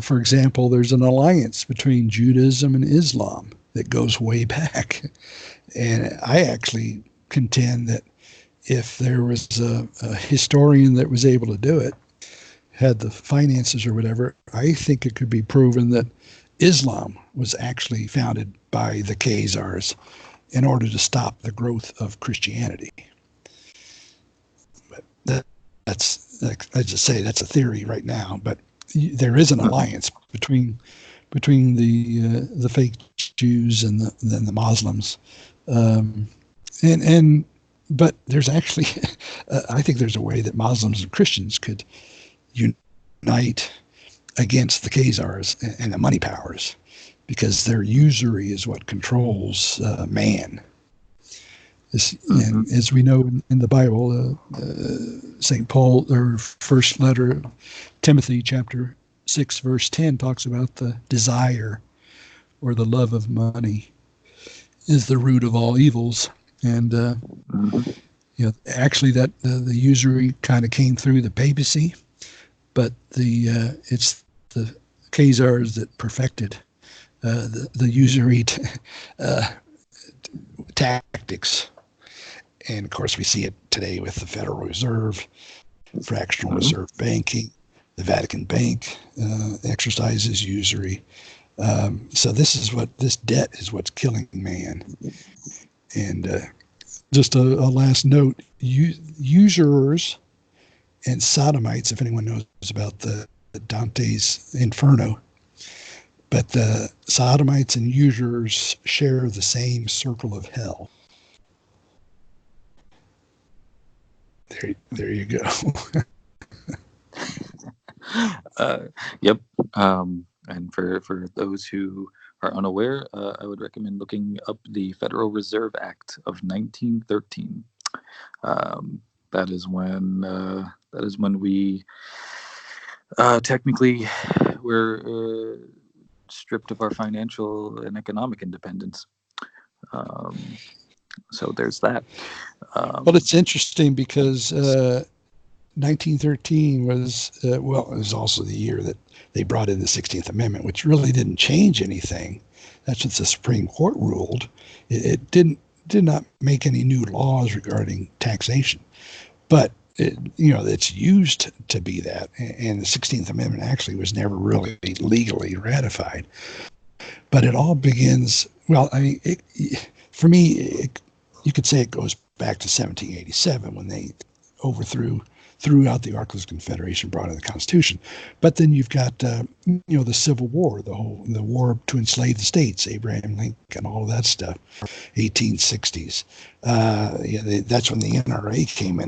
For example, there's an alliance between Judaism and Islam that goes way back. And I actually contend that if there was a historian that was able to do it, had the finances or whatever, I think it could be proven that Islam was actually founded by the Khazars in order to stop the growth of Christianity. But that's, like I just say, that's a theory right now. But there is an alliance between the fake Jews and the Muslims, but there's actually, I think there's a way that Muslims and Christians could unite against the Khazars and the money powers, because their usury is what controls man. And as we know in the Bible, St. Paul, their first letter, Timothy, chapter 6, verse 10, talks about the desire or the love of money is the root of all evils. And actually, that the usury kind of came through the papacy, but it's the Khazars that perfected the usury tactics. And of course, we see it today with the Federal Reserve, fractional reserve banking. The Vatican Bank exercises usury. So this debt is what's killing man. And just a last note, usurers and sodomites, if anyone knows about the Dante's Inferno, but the sodomites and usurers share the same circle of hell. There you go. Yep. And for those who are unaware, I would recommend looking up the Federal Reserve Act of 1913. That is when we technically were stripped of our financial and economic independence. So there's that. Well, it's interesting because 1913 was, it was also the year that they brought in the 16th Amendment, which really didn't change anything. That's what the Supreme Court ruled. It did not make any new laws regarding taxation, but it's used to be that. And the 16th Amendment actually was never really legally ratified. But it all begins, for me, you could say it goes back to 1787 when they threw out the Articles of Confederation, brought in the Constitution. But then you've got the Civil War, the war to enslave the states, Abraham Lincoln, all of that stuff, 1860s. That's when the NRA came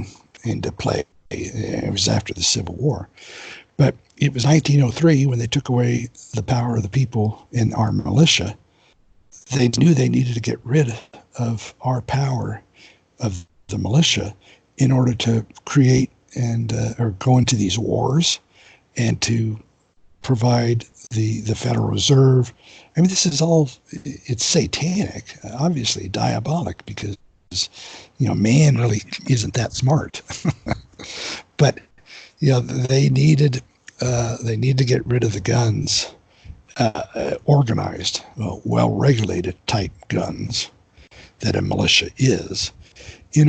into play. It was after the Civil War. But it was 1903 when they took away the power of the people in our militia. They knew they needed to get rid of our power of the militia in order to create or go into these wars and to provide the Federal Reserve. I mean, this is all, it's satanic, obviously diabolic, because, man really isn't that smart. But, they needed to get rid of the guns, organized, well-regulated type guns that a militia is, in